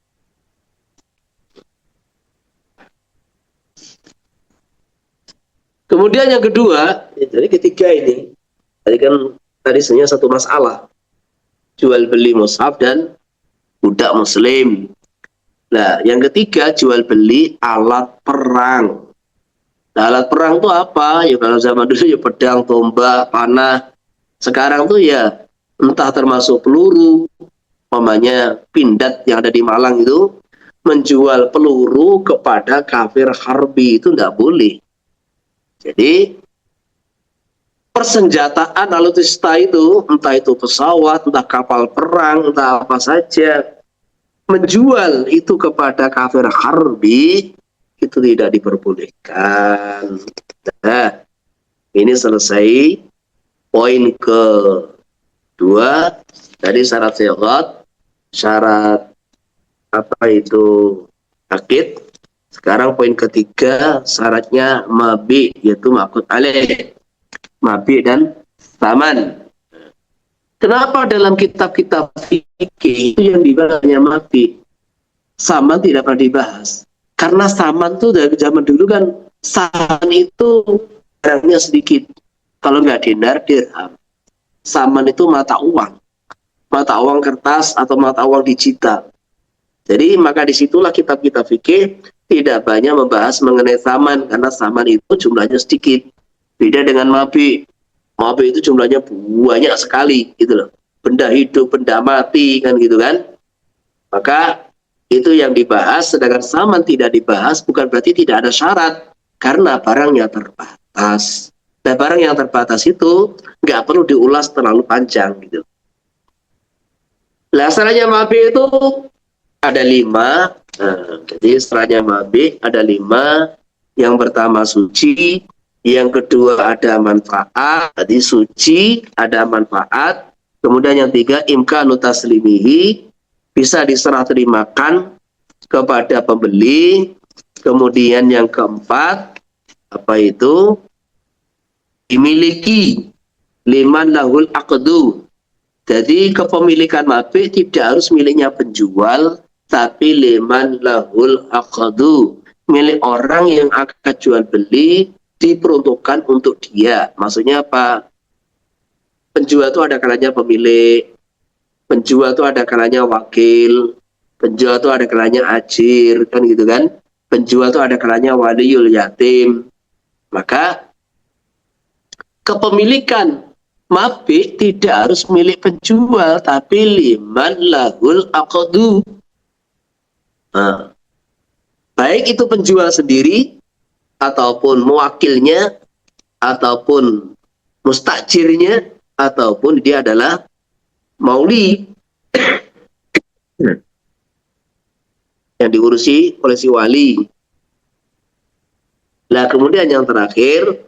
Kemudian yang kedua, jadi ketiga ini, tadi sebenarnya satu masalah, jual beli mushaf dan budak muslim. Nah, yang ketiga jual beli alat perang. Nah, alat perang itu apa? Ya kalau zaman dulu ya pedang, tombak, panah. Sekarang tuh ya entah termasuk peluru, umpamanya Pindad yang ada di Malang itu menjual peluru kepada kafir harbi, itu tidak boleh. Jadi persenjataan alutsista itu, entah itu pesawat, entah kapal perang, entah apa saja, menjual itu kepada kafir harbi itu tidak diperbolehkan. Nah, ini selesai poin kedua. Tadi syarat sehat, syarat apa itu akid. Sekarang poin ketiga, syaratnya mabi, yaitu ma'qud alaih, mabi dan saman. Kenapa dalam kitab-kitab fikih itu yang dibahas hanya mabi, saman tidak pernah dibahas? Karena saman tuh dari zaman dulu kan, saman itu barangnya sedikit. Kalau nggak dinar, dirham. Saman itu mata uang kertas atau mata uang digital. Jadi maka disitulah kitab-kitab fikih tidak banyak membahas mengenai saman, karena saman itu jumlahnya sedikit. Beda dengan mabi. Mabi itu jumlahnya banyak sekali, gitu loh. Benda hidup, benda mati, kan gitu kan. Maka itu yang dibahas, sedangkan saman tidak dibahas, bukan berarti tidak ada syarat, karena barangnya terbatas. Nah, barang yang terbatas itu nggak perlu diulas terlalu panjang, gitu. Nah, caranya mabi itu ada 5. Nah, jadi setelahnya mabih ada 5. Yang pertama suci, yang kedua ada manfaat. Jadi suci ada manfaat. Kemudian yang 3 imkanu taslimihi, bisa diserah terimakan kepada pembeli. Kemudian yang keempat apa itu? Dimiliki liman lahul aqdu. Jadi kepemilikan mabih tidak harus miliknya penjual, tapi liman lahul aqdu, milik orang yang akan jual beli, diperuntukkan untuk dia. Maksudnya apa? Penjual itu ada kalanya pemilik, penjual itu ada kalanya wakil, penjual itu ada kalanya ajir, kan gitu kan? Penjual itu ada kalanya waliyul yatim. Maka kepemilikan mabih tidak harus milik penjual, tapi liman lahul aqdu. Nah, baik itu penjual sendiri, ataupun mewakilnya, ataupun mustajirnya, ataupun dia adalah mauli yang diurusi oleh si wali. Nah, kemudian yang terakhir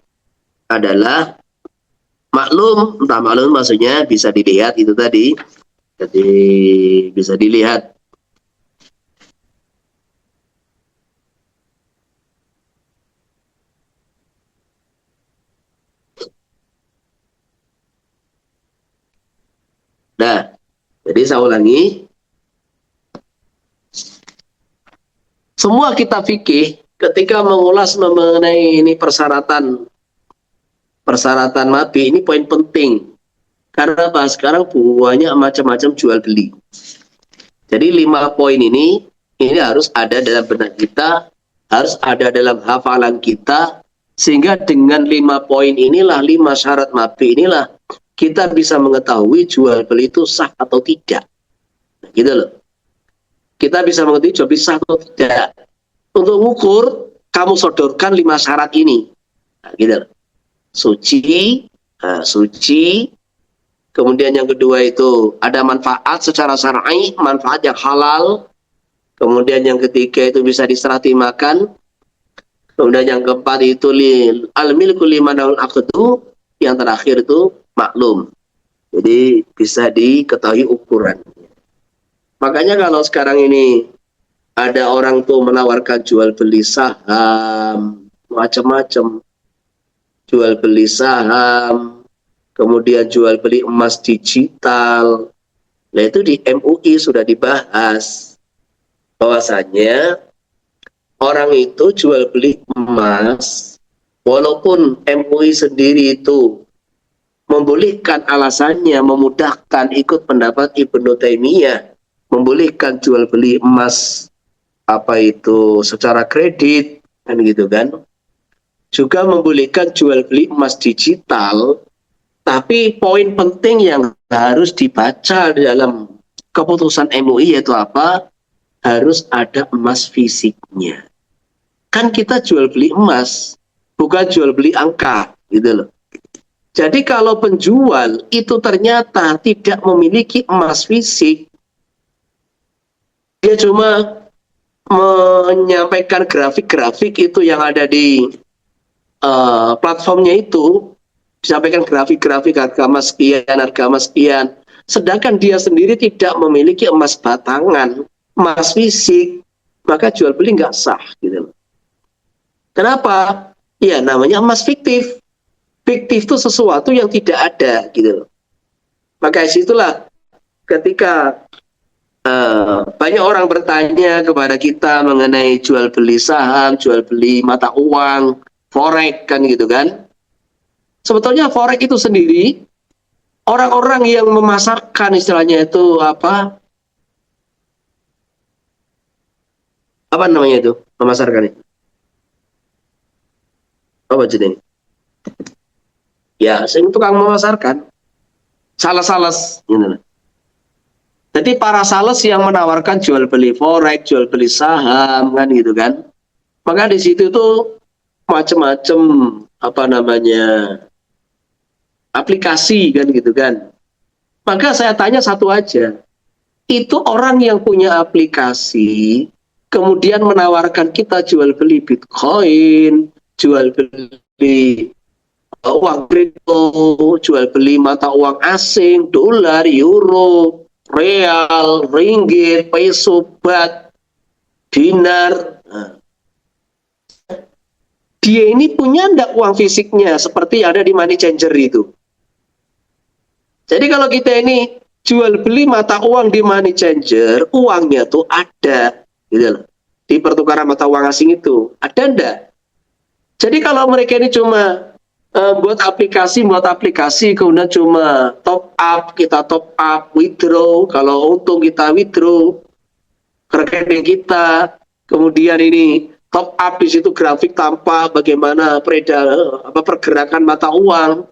adalah maklum. Entah maklum maksudnya bisa dilihat itu tadi. Jadi bisa dilihat. Nah, jadi saya ulangi. Semua kitab fikih ketika mengulas mengenai ini persyaratan mabih, ini poin penting. Karena apa? Sekarang banyak macam-macam jual beli. Jadi 5 poin ini harus ada dalam benak kita, harus ada dalam hafalan kita, sehingga dengan 5 poin inilah, 5 syarat mabih inilah, kita bisa mengetahui jual beli itu sah atau tidak. Gitu loh. Kita bisa mengetahui jual beli sah atau tidak. Untuk mengukur, kamu sodorkan 5 syarat ini. Nah, gitu loh. Suci, kemudian yang kedua itu ada manfaat secara syar'i, manfaat yang halal. Kemudian yang ketiga itu bisa diserah terimakan. Kemudian yang keempat itu al-milku liman lahul aqdu, yang terakhir itu maklum. Jadi bisa diketahui ukuran. Makanya kalau sekarang ini ada orang tuh menawarkan jual beli saham, macam-macam. Jual beli saham, kemudian jual beli emas digital. Nah, itu di MUI sudah dibahas bahwasanya orang itu jual beli emas, walaupun MUI sendiri itu membolehkan, alasannya memudahkan, ikut pendapat Ibnu Taimiyah, membolehkan jual beli emas apa itu secara kredit, kan gitu kan. Juga membolehkan jual beli emas digital, tapi poin penting yang harus dibaca dalam keputusan MUI yaitu apa? Harus ada emas fisiknya. Kan kita jual beli emas, bukan jual beli angka, gitu loh. Jadi kalau penjual itu ternyata tidak memiliki emas fisik, dia cuma menyampaikan grafik-grafik itu yang ada di platformnya itu, disampaikan grafik-grafik harga emas sekian, sedangkan dia sendiri tidak memiliki emas batangan, emas fisik, maka jual beli nggak sah, gitu. Kenapa? Ya namanya emas fiktif. Fiktif itu sesuatu yang tidak ada, gitu. Maka disitulah ketika banyak orang bertanya kepada kita mengenai jual beli saham, jual beli mata uang, forex, kan gitu kan. Sebetulnya forex itu sendiri, orang-orang yang memasarkan istilahnya itu apa namanya itu, memasarkan itu. Apa jenis? Ya, sing tukang memasarkan, sales-sales gitu. Jadi para sales yang menawarkan jual beli forex, jual beli saham kan gitu kan. Maka di situ tuh macam-macam apa namanya aplikasi kan gitu kan. Maka saya tanya satu aja, itu orang yang punya aplikasi kemudian menawarkan kita jual beli Bitcoin, jual beli uang kripto, jual beli mata uang asing, dolar, euro, real, ringgit, peso, bat, dinar. Nah, dia ini punya enggak uang fisiknya seperti yang ada di money changer itu. Jadi kalau kita ini jual beli mata uang di money changer, uangnya tuh ada, gitu loh. Di pertukaran mata uang asing itu ada enggak? Jadi kalau mereka ini cuma buat aplikasi, kemudian cuma top up, kita top up, withdraw, kalau untung kita withdraw ke rekening kita, kemudian ini top up di situ grafik tampak bagaimana pergerakan mata uang,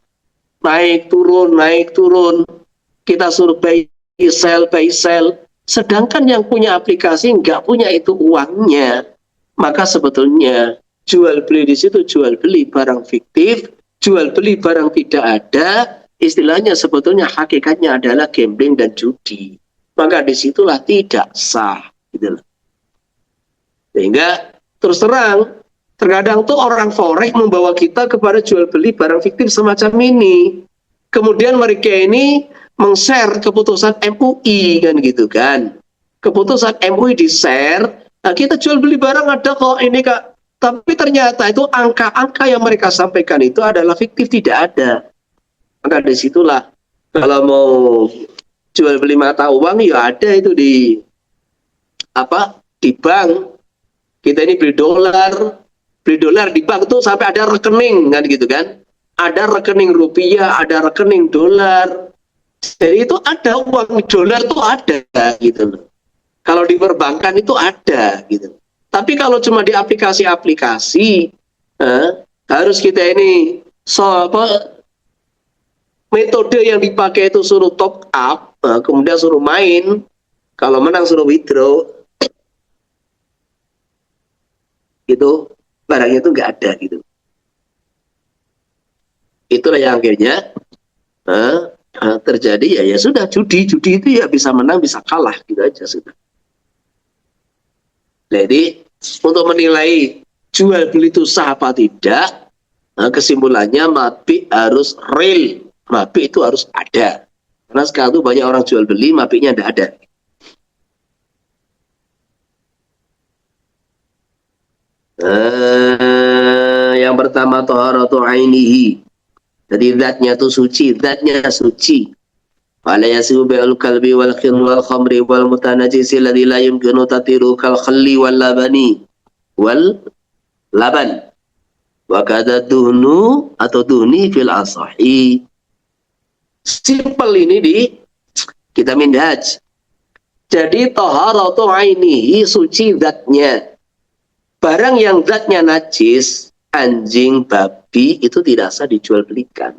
naik turun, kita suruh buy sell, sedangkan yang punya aplikasi nggak punya itu uangnya, maka sebetulnya jual beli di situ jual beli barang fiktif, jual beli barang tidak ada, istilahnya sebetulnya hakikatnya adalah gambling dan judi, maka disitulah tidak sah gitu loh. Sehingga terus terang terkadang tuh orang forex membawa kita kepada jual beli barang fiktif semacam ini. Kemudian mereka ini meng-share keputusan MUI kan gitu kan. Keputusan MUI di-share, nah kita jual beli barang ada kok ini Kak. Tapi ternyata itu angka-angka yang mereka sampaikan itu adalah fiktif, tidak ada. Maka disitulah kalau mau jual beli mata uang ya ada itu di bank. Kita ini beli dolar di bank tuh sampai ada rekening kan gitu kan. Ada rekening rupiah, ada rekening dolar. Jadi itu ada uang dolar tuh ada gitu loh. Kalau di perbankan itu ada gitu. Tapi kalau cuma di aplikasi-aplikasi, harus kita ini metode yang dipakai itu suruh top up, kemudian suruh main, kalau menang suruh withdraw, itu barangnya itu nggak ada gitu. Itulah yang akhirnya terjadi ya sudah, judi itu ya bisa menang bisa kalah gitu aja sudah. Jadi untuk menilai jual beli itu sah apa tidak, kesimpulannya mabi harus real, mabi itu harus ada. Karena sekarang itu banyak orang jual beli mabinya tidak ada. Yang pertama taharatu ainihi. Jadi zatnya itu suci, zatnya suci. Wala yasibu bi'al kalbi wal khin wal khamri wal mutanajisi alladhi la yumkinu tatiru kal khalli wal labani wal laban. Wa kada duhnu atau duhni fil asahi. Simpel ini di kitab Minhaj. Jadi taharatu ainihi, suci zatnya. Barang yang zatnya najis, anjing, babi, itu tidak sah dijual belikan.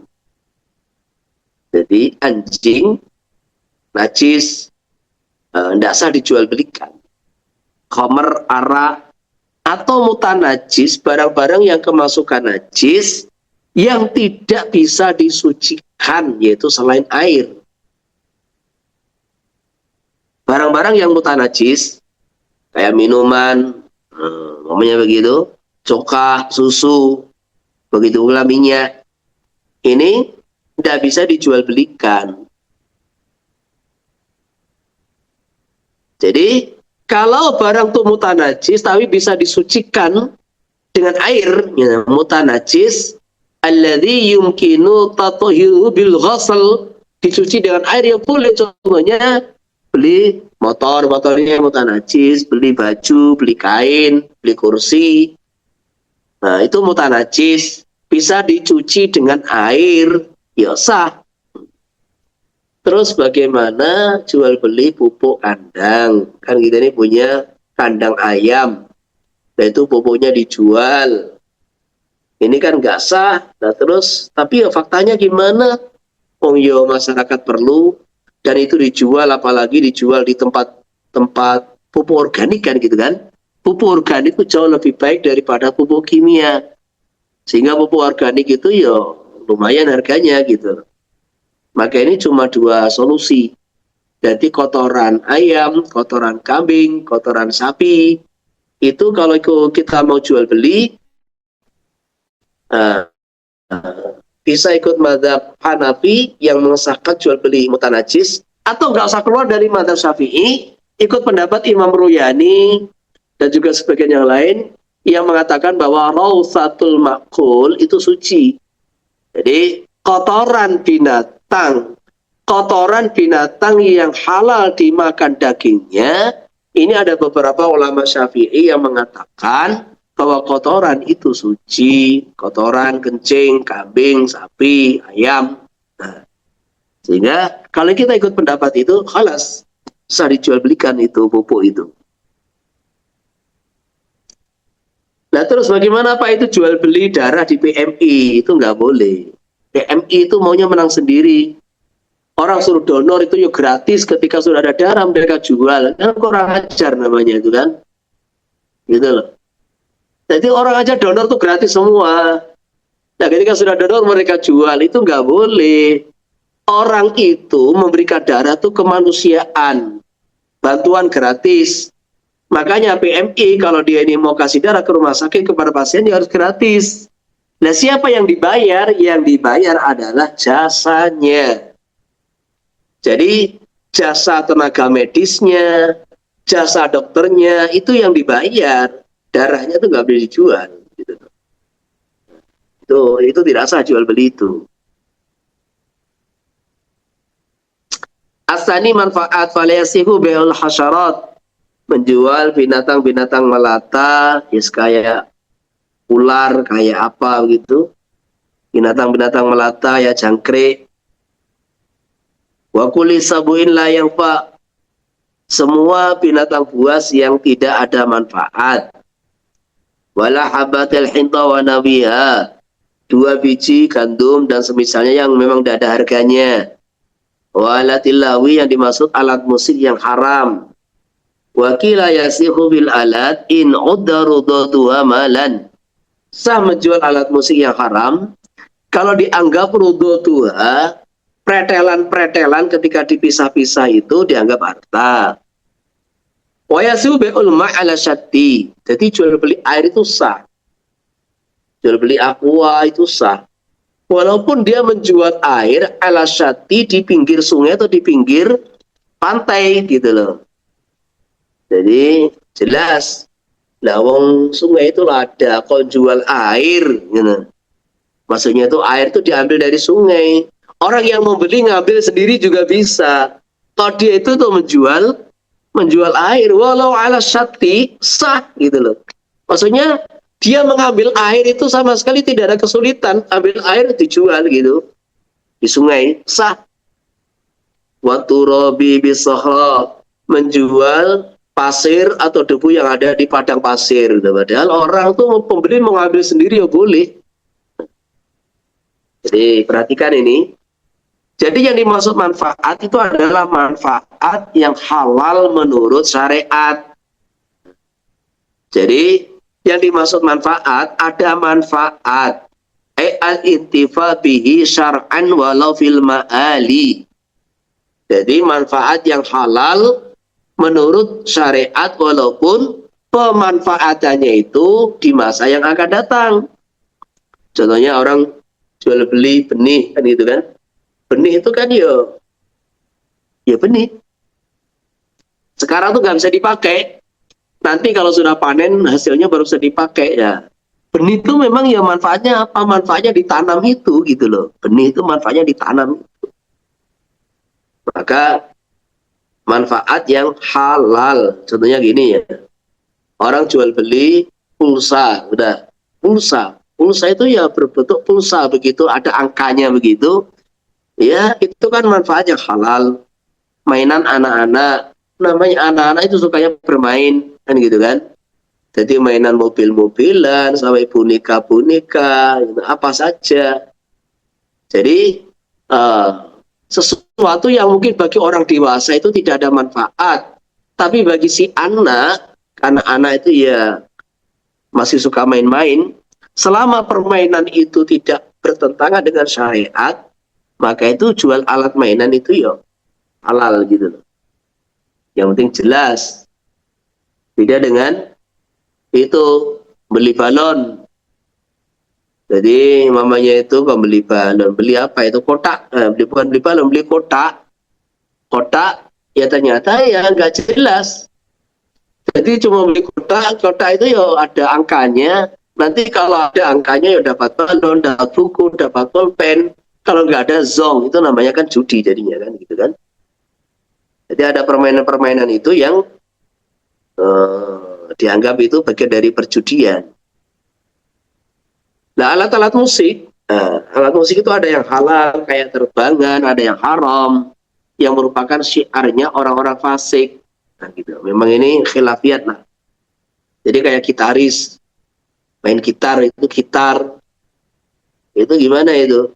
Jadi anjing, najis, tidak sah dijual belikan. Khamr, arak, atau mutanajis, barang-barang yang kemasukan najis, yang tidak bisa disucikan, yaitu selain air. Barang-barang yang mutanajis, kayak minuman, namanya begitu, coklat, susu, begitu pula minyak, ini tidak bisa dijual belikan. Jadi kalau barang itu mutanajis tapi bisa disucikan dengan air, ya, mutanajis alladzi yumkinu tathiru bil ghasl, dicuci dengan air yang boleh, contohnya beli motornya mutanajis, beli baju, beli kain, beli kursi. Nah, itu mutanajis, bisa dicuci dengan air, ya sah. Terus bagaimana jual beli pupuk kandang? Kan kita ini punya kandang ayam, dan itu pupuknya dijual. Ini kan nggak sah. Nah terus, tapi ya faktanya gimana? Oh yo masyarakat perlu, dan itu dijual, apalagi dijual di tempat pupuk organik kan gitu kan. Pupuk organik itu jauh lebih baik daripada pupuk kimia. Sehingga pupuk organik itu ya lumayan harganya gitu. Maka ini cuma dua solusi. Jadi kotoran ayam, kotoran kambing, kotoran sapi, itu kalau kita mau jual beli, bisa ikut mazhab Hanafi yang mengesahkan jual beli mutanajis, atau nggak usah keluar dari mazhab Syafi'i, ikut pendapat Imam Ruyani dan juga sebagian yang lain yang mengatakan bahwa rawsatul makul itu suci. Jadi kotoran binatang yang halal dimakan dagingnya, ini ada beberapa ulama Syafi'i yang mengatakan bahwa kotoran itu suci, kotoran kencing, kambing, sapi, ayam. Nah, sehingga kalau kita ikut pendapat itu, khalas, bisa dijual belikan itu pupuk itu. Nah terus bagaimana Pak itu jual beli darah di PMI? Itu nggak boleh. PMI itu maunya menang sendiri. Orang suruh donor itu ya gratis, ketika sudah ada darah mereka jual. Kan kurang ajar namanya itu kan. Gitu loh. Jadi orang aja donor tuh gratis semua. Nah ketika sudah donor mereka jual, itu nggak boleh. Orang itu memberikan darah tuh kemanusiaan. Bantuan gratis. Makanya PMI kalau dia ini mau kasih darah ke rumah sakit kepada pasien ya harus gratis. Nah siapa yang dibayar? Yang dibayar adalah jasanya. Jadi jasa tenaga medisnya, jasa dokternya itu yang dibayar. Darahnya itu nggak boleh dijual. Gitu. Itu tidak sah jual beli itu. Asani manfaat falayasihu be'ul hasyarat. Menjual binatang-binatang melata, yes, kayak ular, kayak apa gitu. Binatang-binatang melata ya jangkrik. Wa kulli sabuin la yang fa. Semua binatang buas yang tidak ada manfaat. Wala habatil hinta wa nabiha. 2 biji gandum dan semisalnya yang memang tidak ada harganya. Walatillawi yang dimaksud alat musik yang haram. Wakila yasihu bil alat in udda rudatuha malan. Sah menjual alat musik yang haram kalau dianggap rudatuha, pretelan-pretelan ketika dipisah-pisah itu dianggap harta. Wa yasihu bi'ul ma'ala syatti. Jadi jual beli air itu sah. Jual beli aqua itu sah. Walaupun dia menjual air ala syatti di pinggir sungai atau di pinggir pantai gitu loh. Jadi jelas, lah wong sungai itu ada kok jual air, gitu. Maksudnya itu air itu diambil dari sungai. Orang yang membeli ngambil sendiri juga bisa. Kalau dia itu tuh menjual air, walau ala syati sah gitu loh. Maksudnya dia mengambil air itu sama sekali tidak ada kesulitan, ambil air dijual gitu di sungai sah. Waktu robi bisohra, menjual pasir atau debu yang ada di padang pasir. Padahal orang tuh pembeli mau ngambil sendiri ya boleh. Jadi perhatikan ini. Jadi yang dimaksud manfaat itu adalah manfaat yang halal menurut syariat. Jadi yang dimaksud manfaat, ada manfaat al-intifa bihi syar'an walau fil ma'ali. Jadi manfaat yang halal menurut syariat walaupun pemanfaatannya itu di masa yang akan datang. Contohnya orang jual beli benih kan gitu kan. Benih itu kan ya benih. Sekarang tuh nggak bisa dipakai. Nanti kalau sudah panen hasilnya baru bisa dipakai ya. Benih itu memang ya manfaatnya apa? Manfaatnya ditanam itu gitu loh. Benih itu manfaatnya ditanam. Maka manfaat yang halal. Contohnya gini ya. Orang jual beli pulsa, udah pulsa. Pulsa itu ya berbentuk pulsa begitu, ada angkanya begitu. Ya, itu kan manfaatnya halal. Mainan anak-anak, namanya anak-anak itu sukanya bermain, kan gitu kan. Jadi mainan mobil-mobilan, sampai boneka-boneka, gitu, apa saja. Jadi uh, sesuatu yang mungkin bagi orang dewasa itu tidak ada manfaat, tapi bagi si anak, karena anak itu ya masih suka main-main, selama permainan itu tidak bertentangan dengan syariat, maka itu jual alat mainan itu ya halal gitu loh. Yang penting jelas, beda dengan itu beli balon. Jadi mamanya itu pembeli balon, beli apa itu kotak, beli bukan beli balon, beli kotak, kotak ya ternyata ya nggak jelas. Jadi cuma beli kotak, kotak itu ya ada angkanya. Nanti kalau ada angkanya ya dapat balon, dapat buku, dapat pulpen. Kalau nggak ada zong itu namanya kan judi jadinya kan gitu kan. Jadi ada permainan-permainan itu yang dianggap itu bagian dari perjudian. Nah alat-alat musik, alat musik itu ada yang halal kayak terbangan, ada yang haram, yang merupakan syiarnya orang-orang fasik. Nah, gitu. Memang ini khilafiat lah. Jadi kayak gitaris, main gitar itu gimana itu?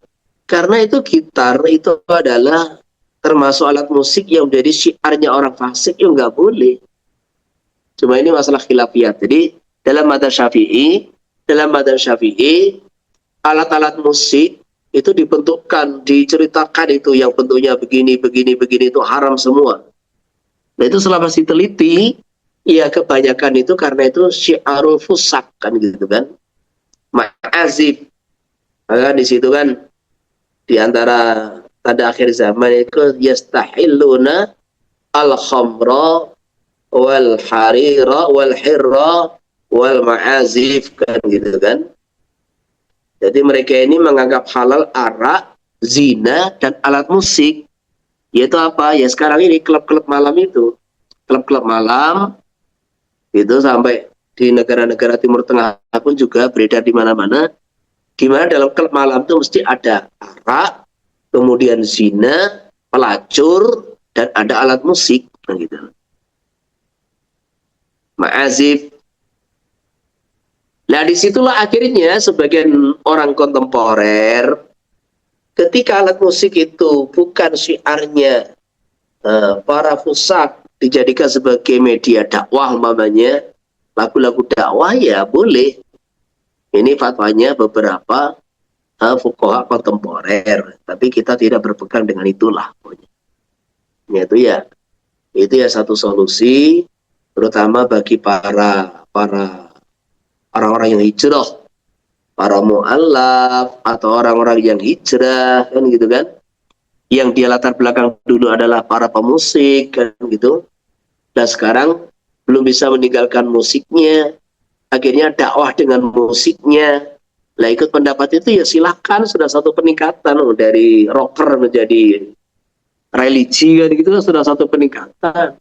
Karena itu gitar itu adalah termasuk alat musik yang menjadi syiarnya orang fasik yang nggak boleh. Cuma ini masalah khilafiyat. Jadi dalam madzhab Syafi'i alat-alat musik itu dibentukkan, diceritakan itu yang bentuknya begini, begini, begini itu haram semua. Nah itu selama diteliti, ya kebanyakan itu karena itu syiarul fusak kan gitu kan. Ma'azib. Maka di situ kan di antara tanda akhir zaman itu yastahilluna al-khamra wal harira wal hirra wal ma'azif kan gitu kan. Jadi mereka ini menganggap halal arak, zina dan alat musik. Yaitu apa? Ya sekarang ini klub-klub malam itu. Klub-klub malam itu sampai di negara-negara Timur Tengah pun juga beredar di mana-mana. Di mana dalam klub malam itu mesti ada arak, kemudian zina, pelacur, dan ada alat musik. Gitu. Ma'azif. Nah disitulah akhirnya sebagian orang kontemporer ketika alat musik itu bukan syiarnya para fusak dijadikan sebagai media dakwah umpamanya lagu-lagu dakwah ya boleh. Ini fatwanya beberapa fuqaha kontemporer, tapi kita tidak berpegang dengan itulah. Itu ya, itu ya satu solusi, terutama bagi para orang-orang yang hijrah, para mu'allaf atau orang-orang yang hijrah kan gitu kan, yang dia latar belakang dulu adalah para pemusik kan gitu. Dan sekarang belum bisa meninggalkan musiknya, akhirnya dakwah dengan musiknya. Lah ikut pendapat itu ya silahkan, sudah satu peningkatan dari rocker menjadi religi kan gitu sudah satu peningkatan.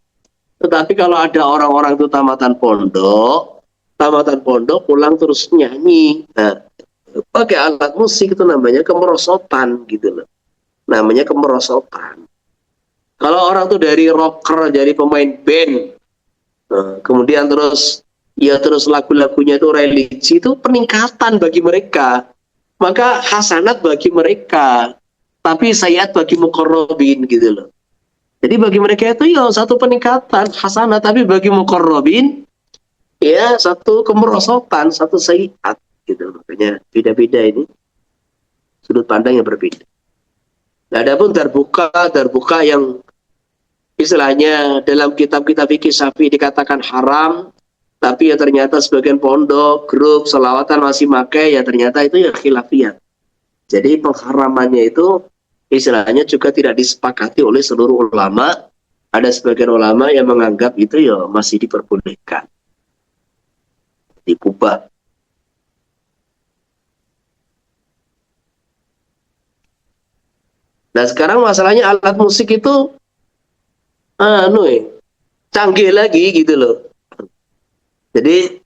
Tetapi kalau ada orang-orang itu tamatan pondok pulang terus nyanyi, nah, pakai alat musik itu namanya kemerosotan gitu loh. Namanya kemerosotan. Kalau orang tuh dari rocker, dari pemain band, kemudian terus ya terus lagu-lagunya itu religi itu peningkatan bagi mereka. Maka hasanat bagi mereka, tapi sayiat bagi muqarrabin gitu loh. Jadi bagi mereka itu ya satu peningkatan hasanat, tapi bagi muqarrabin ya satu kemerosotan, satu sayiat gitu. Makanya beda-beda ini sudut pandang yang berbeda. Nah, adapun darbuka yang istilahnya dalam kitab-kitab fikih Syafi'i dikatakan haram, tapi ya ternyata sebagian pondok, grup, selawatan masih pakai, ya ternyata itu ya khilafiyah. Jadi pengharamannya itu istilahnya juga tidak disepakati oleh seluruh ulama. Ada sebagian ulama yang menganggap itu ya masih diperbolehkan. Dikubah. Nah sekarang masalahnya alat musik itu canggih lagi gitu loh. Jadi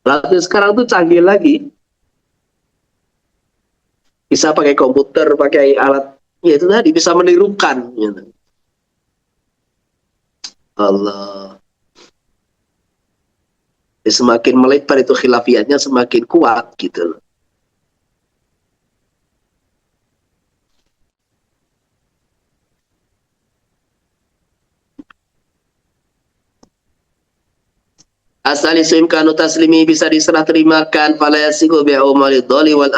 Lalu sekarang tuh canggih lagi, bisa pakai komputer, pakai alat, ya itu tadi bisa menirukan. Gitu. Allah. Ya, semakin melebar itu khilafiyatnya semakin kuat gitu loh. Asal isim kanu taslimi bisa diserah terimakan fala yasihu bi'u malidhali wal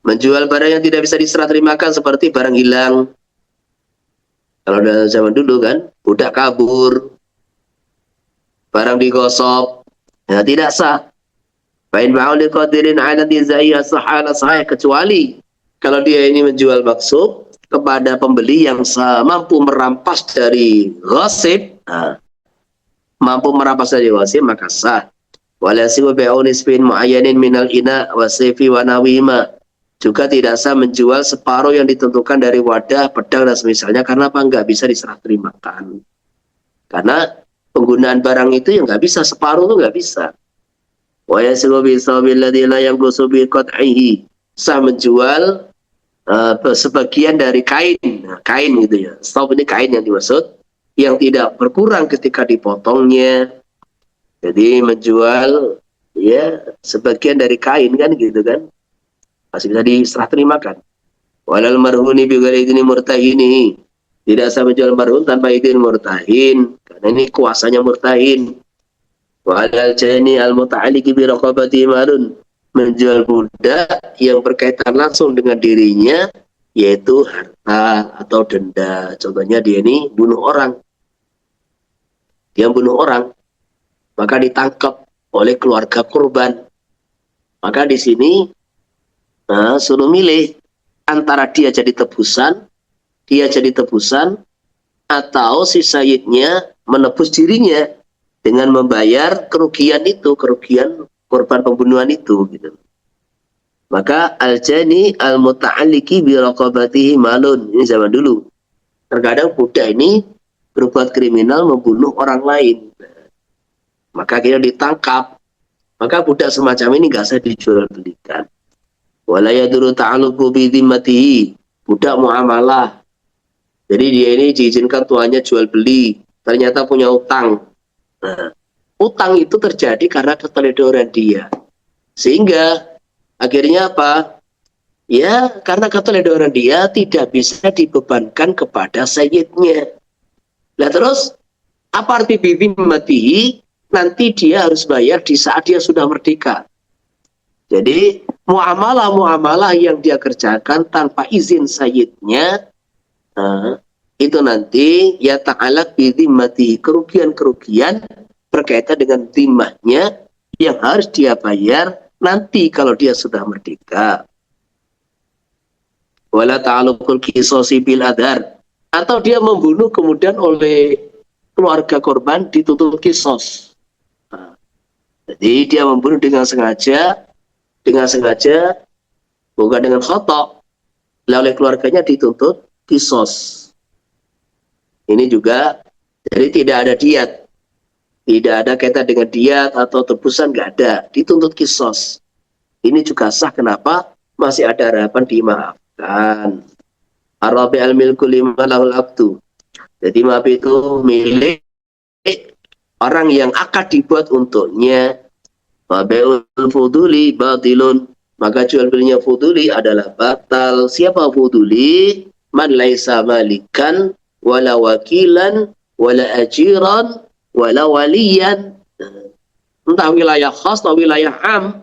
menjual barang yang tidak bisa diserah terimakan seperti barang hilang. Kalau dalam zaman dulu kan, budak kabur, barang digosok, ya tidak sah. Fa'in ba'u liqadirin 'ala dizaiha sahana sahih, kecuali kalau dia ini menjual maksud kepada pembeli yang mampu merampas dari ghasib, nah, mampu merampas dari ghasib maka sah. Walasihu bi'u nisbin mu'ayyanin minal ina wa sayfi wa nawima. Juga tidak sah menjual separuh yang ditentukan dari wadah, pedang, dan semisalnya. Karena apa? Nggak bisa diserah terimakan. Karena penggunaan barang itu yang nggak bisa, separuh itu nggak bisa. Wa yasihu bisawabil ladzi la yanqusu bi qat'ihi. Sah menjual sebagian dari kain. Nah, kain gitu ya. Stop, ini kain yang dimaksud. Yang tidak berkurang ketika dipotongnya. Jadi menjual ya sebagian dari kain kan gitu kan. Masih bisa diserah terimakan. Walal marhuni bi ghairi idzni murtahini. Tidak sah menjual marhun tanpa izin murtahin, karena ini kuasanya murtahin. Walal jani al muta'alliqi bi raqabati malun. Menjual budak yang berkaitan langsung dengan dirinya, yaitu harta atau denda. Contohnya dia ini bunuh orang. Dia bunuh orang, maka ditangkap oleh keluarga korban. Maka di sini suruh milih antara dia jadi tebusan atau si sayyidnya menebus dirinya dengan membayar kerugian itu, kerugian korban pembunuhan itu gitu. Maka al-jani al-muta'alliqi bi raqabatihi malun. Ini zaman dulu. Terkadang budak ini berbuat kriminal, membunuh orang lain. Maka dia ditangkap. Maka budak semacam ini nggak usah dijual belikan. Wala yaduru ta'alluqu bi dhimmatihi. Budak muamalah. Jadi dia ini diizinkan tuannya jual beli. Ternyata punya utang. Nah, utang itu terjadi karena keteledoran dia. Sehingga akhirnya apa? Ya, karena keteledoran dia tidak bisa dibebankan kepada sayyidnya. Nah terus, apa arti bi dhimmatihi? Nanti dia harus bayar di saat dia sudah merdeka. Jadi muamalah-muamalah yang dia kerjakan tanpa izin sayyidnya, itu nanti ya ta'alaq bi dhimmati, kerugian-kerugian berkaitan dengan timahnya yang harus dia bayar nanti kalau dia sudah merdeka. Wala ta'alluqul qisasi bil adhar, atau dia membunuh kemudian oleh keluarga korban dituntut kisos. Jadi dia membunuh dengan sengaja, bukan dengan khata', oleh keluarganya dituntut kisos. Ini juga, jadi tidak ada diat, tidak ada kaitan dengan diat atau tebusan, nggak ada, dituntut kisos. Ini juga sah. Kenapa? Masih ada harapan dimaafkan. Arabi al-milku lima lahul abdu. Jadi maaf itu milik orang yang akad dibuat untuknya. Wabe'ul fuduli batilun, maka jual belinya fuduli adalah batal. Siapa fuduli? Man laisa malikan wala wakilan wala ajiran wala waliyan. Entah wilayah khas atau wilayah am.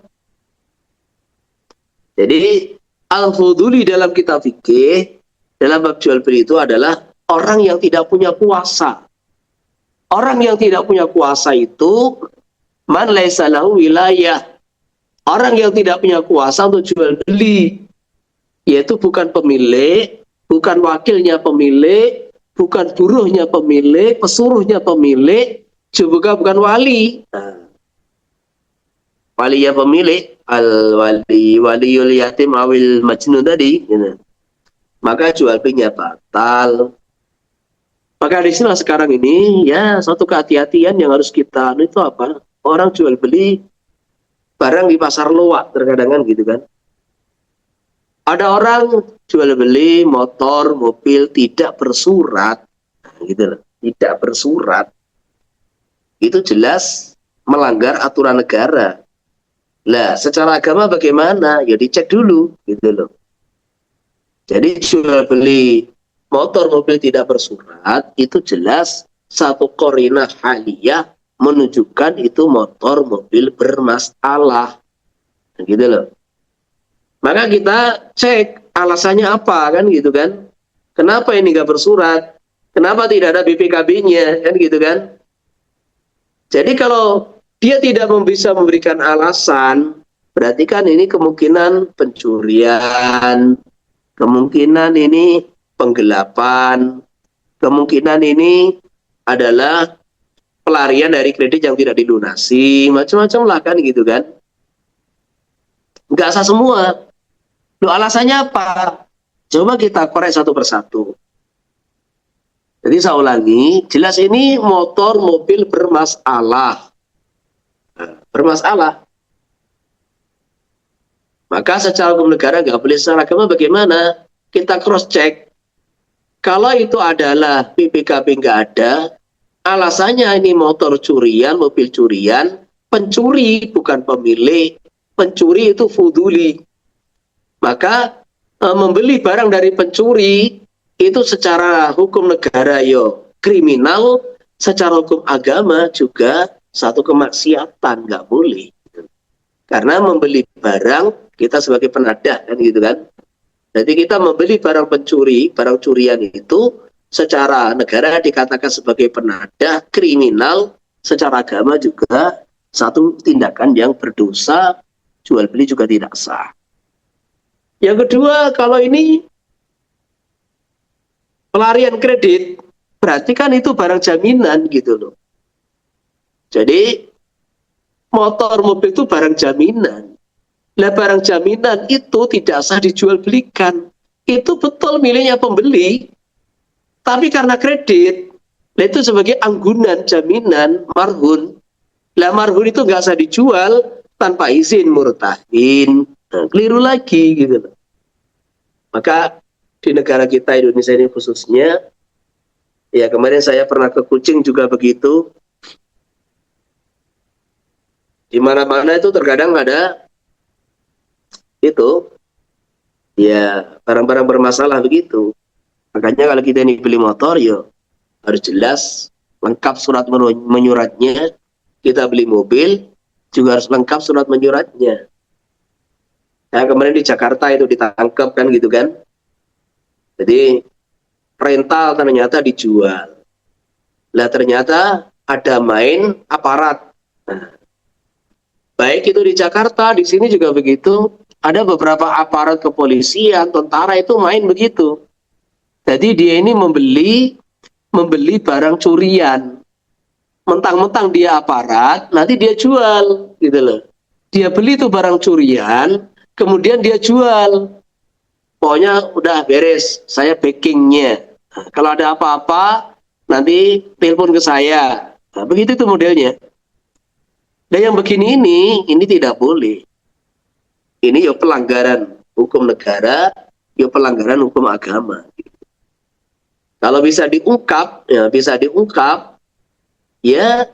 Jadi al-fuduli dalam kitab fikih, dalam bab jual beli itu adalah orang yang tidak punya kuasa. Orang yang tidak punya kuasa itu man laisa lahu wilayah. Orang yang tidak punya kuasa untuk jual beli, yaitu bukan pemilik, bukan wakilnya pemilik, bukan buruhnya pemilik, pesuruhnya pemilik, juga bukan wali. Wali ya pemilik, al-wali, waliul yatim awil majnun tadi, gitu. Maka jual belinya batal. Maka di sini sekarang ini ya suatu kehati-hatian yang harus kita itu apa? orang jual beli barang di pasar loak terkadang kan gitu kan. Ada orang jual beli motor, mobil tidak bersurat, gitu loh, tidak bersurat. Itu jelas melanggar aturan negara. Lah, secara agama bagaimana? Ya dicek dulu, gitu loh. Jadi jual beli motor, mobil tidak bersurat itu jelas satu qarinah haliyah menunjukkan itu motor, mobil bermasalah, gitu loh. Maka kita cek alasannya apa kan gitu kan. Kenapa ini nggak bersurat? Kenapa tidak ada BPKB-nya kan gitu kan. Jadi kalau dia tidak bisa memberikan alasan, berarti kan ini kemungkinan pencurian, kemungkinan ini penggelapan, kemungkinan ini adalah pelarian dari kredit yang tidak dilunasi, macam-macam lah kan gitu kan. Nggak sah semua. Loh, alasannya apa? Coba kita korek satu persatu. Jadi saya ulangi, jelas ini motor, mobil bermasalah. Bermasalah. Maka secara hukum negara nggak boleh, secara agama bagaimana? Kita cross check. Kalau itu adalah PPKB nggak ada, alasannya ini motor curian, mobil curian, pencuri bukan pemilik, pencuri itu fuduli. Maka membeli barang dari pencuri itu secara hukum negara yo kriminal, secara hukum agama juga satu kemaksiatan, nggak boleh. Karena membeli barang kita sebagai penadah kan gitu kan. Jadi kita membeli barang pencuri, barang curian itu secara negara dikatakan sebagai penadah kriminal, secara agama juga satu tindakan yang berdosa, jual beli juga tidak sah. Yang kedua, kalau ini pelarian kredit, berarti kan itu barang jaminan gitu loh. Jadi motor, mobil itu barang jaminan. Lah barang jaminan itu tidak sah dijual belikan. Itu betul miliknya pembeli, tapi karena kredit, lah itu sebagai anggunan jaminan marhun. Lah marhun itu nggak sah dijual tanpa izin murtahin. Nah, keliru lagi gitu loh. Maka di negara kita Indonesia ini khususnya, ya kemarin saya pernah ke Kucing juga begitu. Di mana-mana itu terkadang ada itu, ya barang-barang bermasalah begitu. Makanya kalau kita ini beli motor, ya harus jelas, lengkap surat menyuratnya. Kita beli mobil, juga harus lengkap surat menyuratnya. Nah, kemarin di Jakarta itu ditangkap kan gitu kan. Jadi rental ternyata dijual. Lah ternyata ada main aparat. Nah, baik itu di Jakarta, di sini juga begitu. Ada beberapa aparat kepolisian, tentara itu main begitu. Jadi dia ini membeli barang curian. Mentang-mentang dia aparat, nanti dia jual gitu loh. Dia beli tuh barang curian, kemudian dia jual. Pokoknya udah beres, saya backingnya. Nah, kalau ada apa-apa, nanti telepon ke saya. Nah, begitu tuh modelnya. Dan yang begini ini tidak boleh. Ini ya pelanggaran hukum negara, ya pelanggaran hukum agama. Kalau bisa diungkap, ya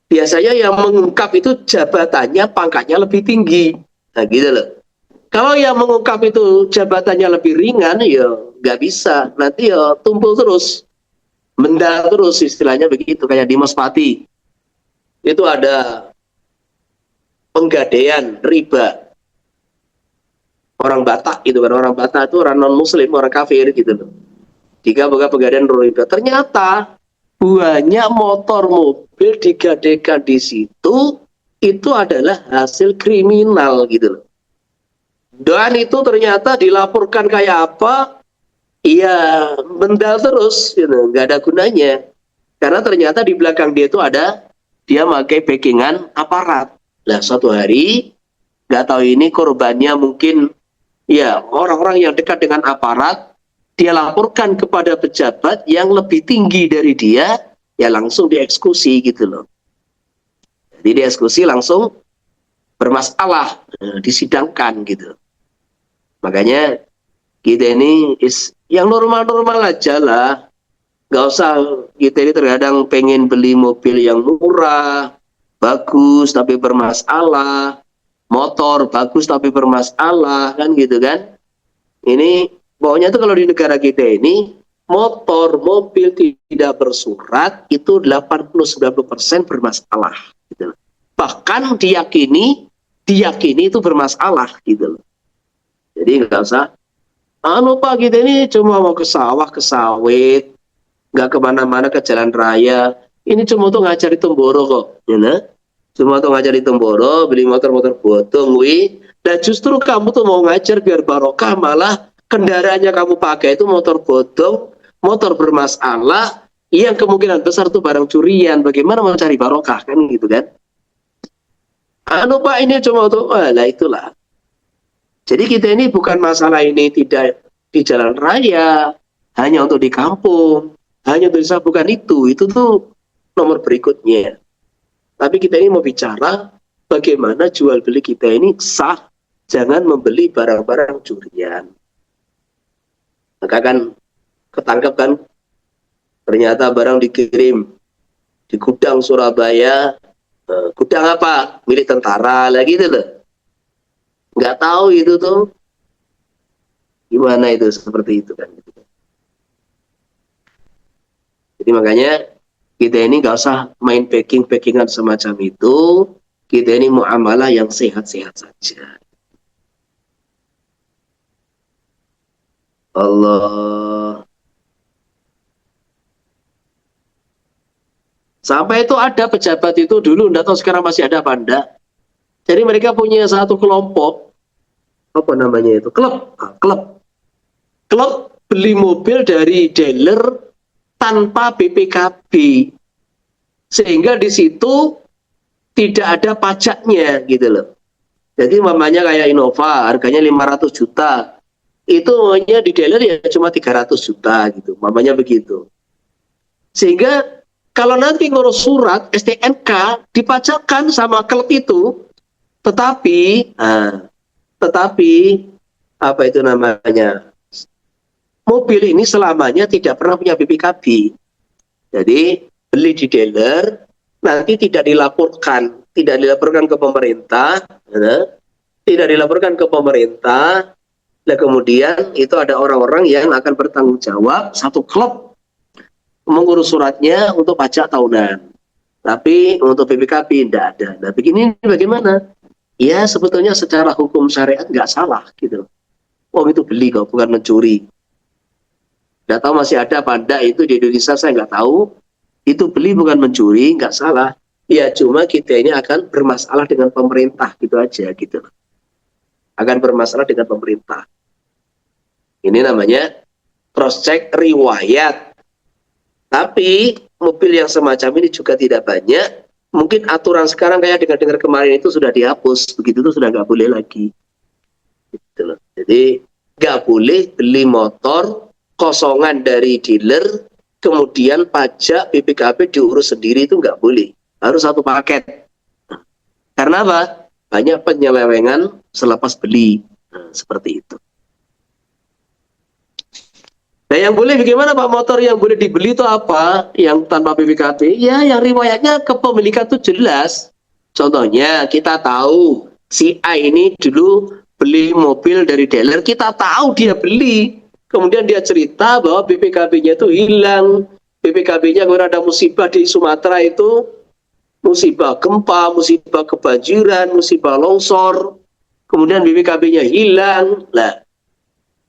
biasanya yang mengungkap itu jabatannya, pangkatnya lebih tinggi. Nah gitu loh. Kalau yang mengungkap itu jabatannya lebih ringan, ya nggak bisa. Nanti ya tumpul terus, mendal terus istilahnya begitu. Kayak di Mespati, itu ada penggadaian riba. Orang Batak gitu kan, orang Batak itu orang non-muslim, orang kafir gitu loh. Jika bukan penggadaian riba, ternyata banyak motor mobil digadaikan di situ, itu adalah hasil kriminal gitu loh. Dan itu ternyata dilaporkan kayak apa, iya mendal terus, gitu. Nggak ada gunanya. Karena ternyata di belakang dia itu ada, dia pakai backingan aparat. Nah suatu hari, nggak tahu ini korbannya mungkin, ya orang-orang yang dekat dengan aparat, dia laporkan kepada pejabat yang lebih tinggi dari dia, ya langsung dieksekusi gitu loh. Jadi dieksekusi langsung bermasalah, disidangkan gitu. Makanya kita ini yang normal-normal aja lah. Nggak usah kita ini terkadang pengen beli mobil yang murah, bagus tapi bermasalah, motor bagus tapi bermasalah, kan gitu kan. Ini pokoknya tuh kalau di negara kita ini motor, mobil tidak bersurat itu 80-90% bermasalah gitu. Bahkan diyakini itu bermasalah gitu. Jadi nggak usah Pak kita ini cuma mau ke sawah, ke sawit, nggak kemana-mana ke jalan raya. Ini cuma untuk ngajari Temboro kok, ya nah? Cuma untuk ngajari Temboro, beli motor-motor bodong, wi. Dan justru kamu tuh mau ngajar biar barokah, malah kendaraannya kamu pakai itu motor bodong, motor bermasalah, yang kemungkinan besar tuh barang curian. Bagaimana mau cari barokah, kan gitu kan? Pak ini cuma untuk, lah itulah. Jadi kita ini bukan masalah ini tidak di jalan raya, hanya untuk di kampung, hanya untuk desa, bukan itu. Itu tuh nomor berikutnya. Tapi kita ini mau bicara bagaimana jual beli kita ini sah, jangan membeli barang-barang curian. Maka kan ketangkap kan, ternyata barang dikirim di gudang Surabaya, gudang apa? Milik tentara lah gitu loh. Nggak tahu itu tuh gimana itu, seperti itu kan. Jadi makanya kita ini nggak usah main packingan semacam itu. Kita ini muamalah yang sehat-sehat saja. Allah. Sampai itu ada pejabat itu dulu, nggak tahu sekarang masih ada apa enggak. Jadi mereka punya satu kelompok, apa namanya itu, klub beli mobil dari dealer tanpa BPKB, sehingga di situ tidak ada pajaknya gitu loh. Jadi mamanya kayak Innova harganya 500 juta, itu mamanya di dealer ya cuma 300 juta gitu, mamanya begitu. Sehingga kalau nanti ngurus surat STNK dipajakkan sama klub itu, tetapi apa itu namanya, mobil ini selamanya tidak pernah punya BPKB. Jadi beli di dealer nanti tidak dilaporkan ke pemerintah, tidak dilaporkan ke pemerintah. Nah kemudian itu ada orang-orang yang akan bertanggung jawab, satu klub mengurus suratnya untuk pajak tahunan, tapi untuk BPKB tidak ada. Nah begini bagaimana? Ya sebetulnya secara hukum syariat nggak salah gitu. Oh itu beli kok, bukan mencuri. Nggak tahu masih ada apa enggak itu di Indonesia, saya nggak tahu. Itu beli bukan mencuri, nggak salah. Ya cuma kita ini akan bermasalah dengan pemerintah gitu aja gitu. Akan bermasalah dengan pemerintah. Ini namanya cross check riwayat. Tapi mobil yang semacam ini juga tidak banyak. Mungkin aturan sekarang kayak dengar-dengar kemarin itu sudah dihapus, begitu tuh sudah nggak boleh lagi. Gitu loh. Jadi nggak boleh beli motor kosongan dari dealer, kemudian pajak BPKB diurus sendiri, itu nggak boleh. Harus satu paket. Karena apa? Banyak penyelewengan selepas beli. Nah, seperti itu. Nah yang boleh bagaimana Pak, motor yang boleh dibeli itu apa? Yang tanpa BPKB? Ya yang riwayatnya kepemilikan itu jelas. Contohnya kita tahu si A ini dulu beli mobil dari dealer, kita tahu dia beli. Kemudian dia cerita bahwa BPKB-nya itu hilang. BPKB-nya kemudian ada musibah di Sumatera itu, musibah gempa, musibah kebanjiran, musibah longsor. Kemudian BPKB-nya hilang. Nah,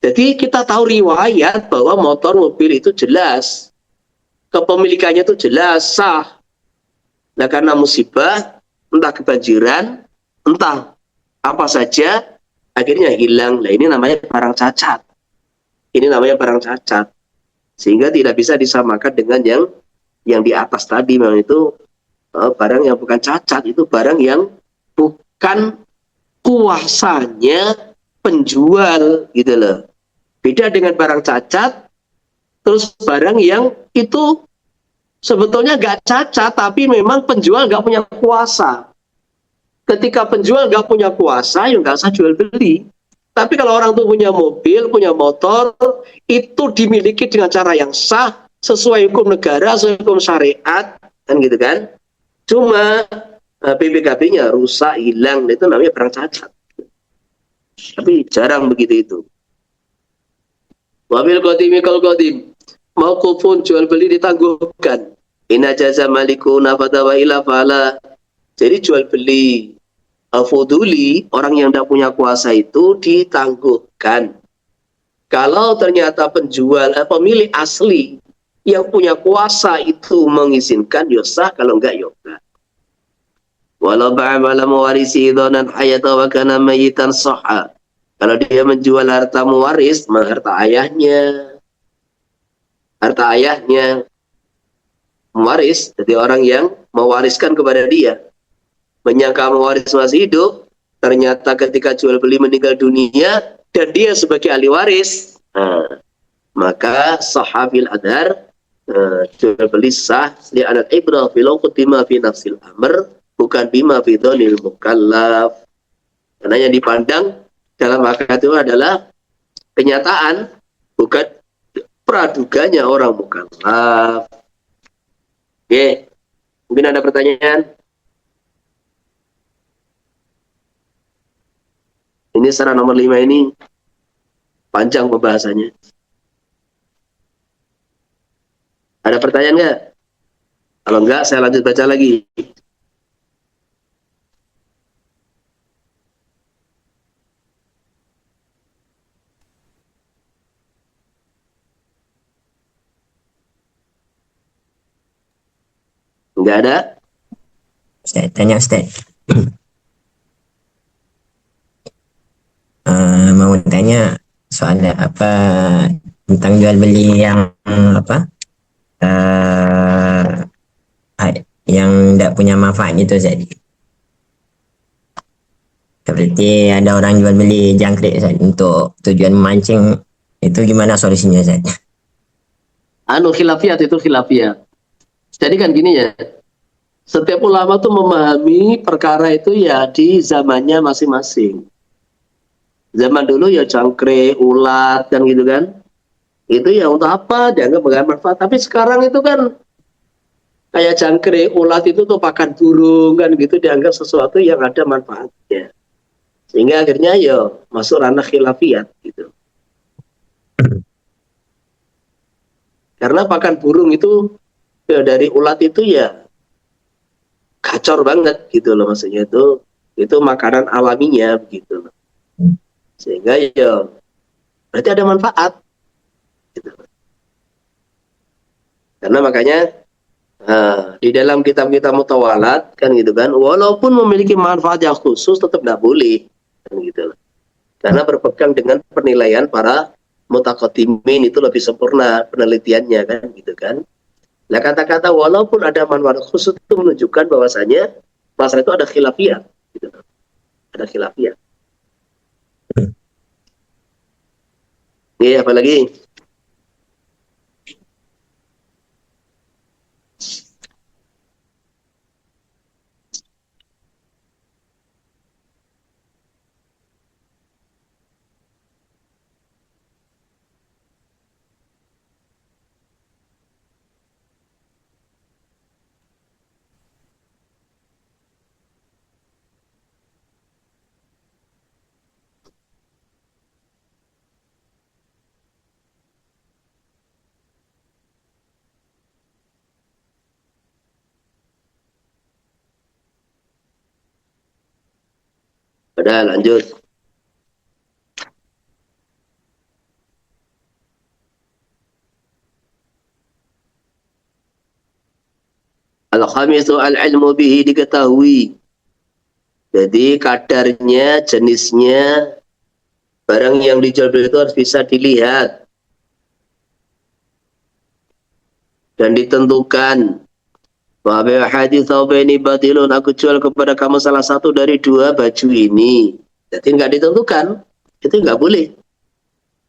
jadi kita tahu riwayat bahwa motor mobil itu jelas, kepemilikannya itu jelas, sah. Nah karena musibah, entah kebanjiran, entah apa saja, akhirnya hilang. Nah ini namanya barang cacat. Ini namanya barang cacat. Sehingga tidak bisa disamakan dengan yang di atas tadi. Memang itu barang yang bukan cacat, itu barang yang bukan kuasanya penjual gitu loh. Beda dengan barang cacat, terus barang yang itu Sebetulnya nggak cacat, tapi memang penjual nggak punya kuasa. Ketika penjual nggak punya kuasa, ya nggak usah jual beli. Tapi kalau orang tuh punya mobil, punya motor, itu dimiliki dengan cara yang sah, sesuai hukum negara, sesuai hukum syariat, kan gitu kan. Cuma BPKB-nya rusak, hilang, itu namanya barang cacat. Tapi jarang begitu itu. Wabil qadimi kal qadim. Mauqufun, jual beli ditangguhkan. Inna jaza maliku nafata wa ila fala. Jadi jual beli fuduli, orang yang tidak punya kuasa itu ditangguhkan. Kalau ternyata penjual, pemilik asli yang punya kuasa itu mengizinkan, ya sah, kalau enggak, ya enggak. Walau ba'amala mewarisi idhanan hayata wa kana mayitan soha. Kalau dia menjual harta mewaris, harta ayahnya mewaris, jadi orang yang mewariskan kepada dia, menyangka mewaris masih hidup, ternyata ketika jual beli meninggal dunia dan dia sebagai ahli waris, maka sahabil adhar, jual beli sah li anak ibrah filau kutima fi nafsil amr, bukan bima fi dhonil mukallaf. Karena yang dipandang dalam akad itu adalah kenyataan, bukan praduganya orang mukallaf. Oke, mungkin ada pertanyaan? Ini syarat nomor 5 ini panjang pembahasannya. Ada pertanyaan nggak? Kalau enggak, saya lanjut baca lagi. Enggak ada? Ustaz, tanya Ustaz. Mau tanya soal apa tentang jual beli yang apa yang tidak punya manfaat gitu Ustaz. Seperti ada orang jual beli jangkrik Ustaz, untuk tujuan memancing, itu gimana solusinya Ustaz? Khilafiyat itu khilafiyat. Jadi kan gini ya, setiap ulama tuh memahami perkara itu ya di zamannya masing-masing. Zaman dulu ya jangkrik, ulat, kan gitu kan. Itu ya untuk apa? Dianggap enggak manfaat. Tapi sekarang itu kan kayak jangkrik, ulat itu tuh pakan burung, kan gitu, dianggap sesuatu yang ada manfaatnya. Sehingga akhirnya ya masuk ranah khilafiyat gitu. Karena pakan burung itu ya, dari ulat itu ya gacor banget gitu loh, maksudnya itu makanan alaminya begitu loh. Sehingga ya berarti ada manfaat gitu. Karena makanya di dalam kitab-kitab mutawalat kan gitu kan, walaupun memiliki manfaat yang khusus tetap tidak boleh kan gitu loh. Karena berpegang dengan penilaian para mutaqaddimin itu lebih sempurna penelitiannya kan gitu kan. Nah, kata-kata walaupun ada manfaat khusus itu menunjukkan bahwasanya masalah itu ada khilafiyah gitu. Ada khilafiyah. Apa lagi? Udah lanjut. Al-khamisu al-ilmu bihi, diketahui. Jadi kadarnya, jenisnya, barang yang dijual beli itu harus bisa dilihat dan ditentukan. Wa bi hadits thawbaini batilun, aku jual kepada kamu salah satu dari dua baju ini. Jadi nggak ditentukan, itu nggak boleh.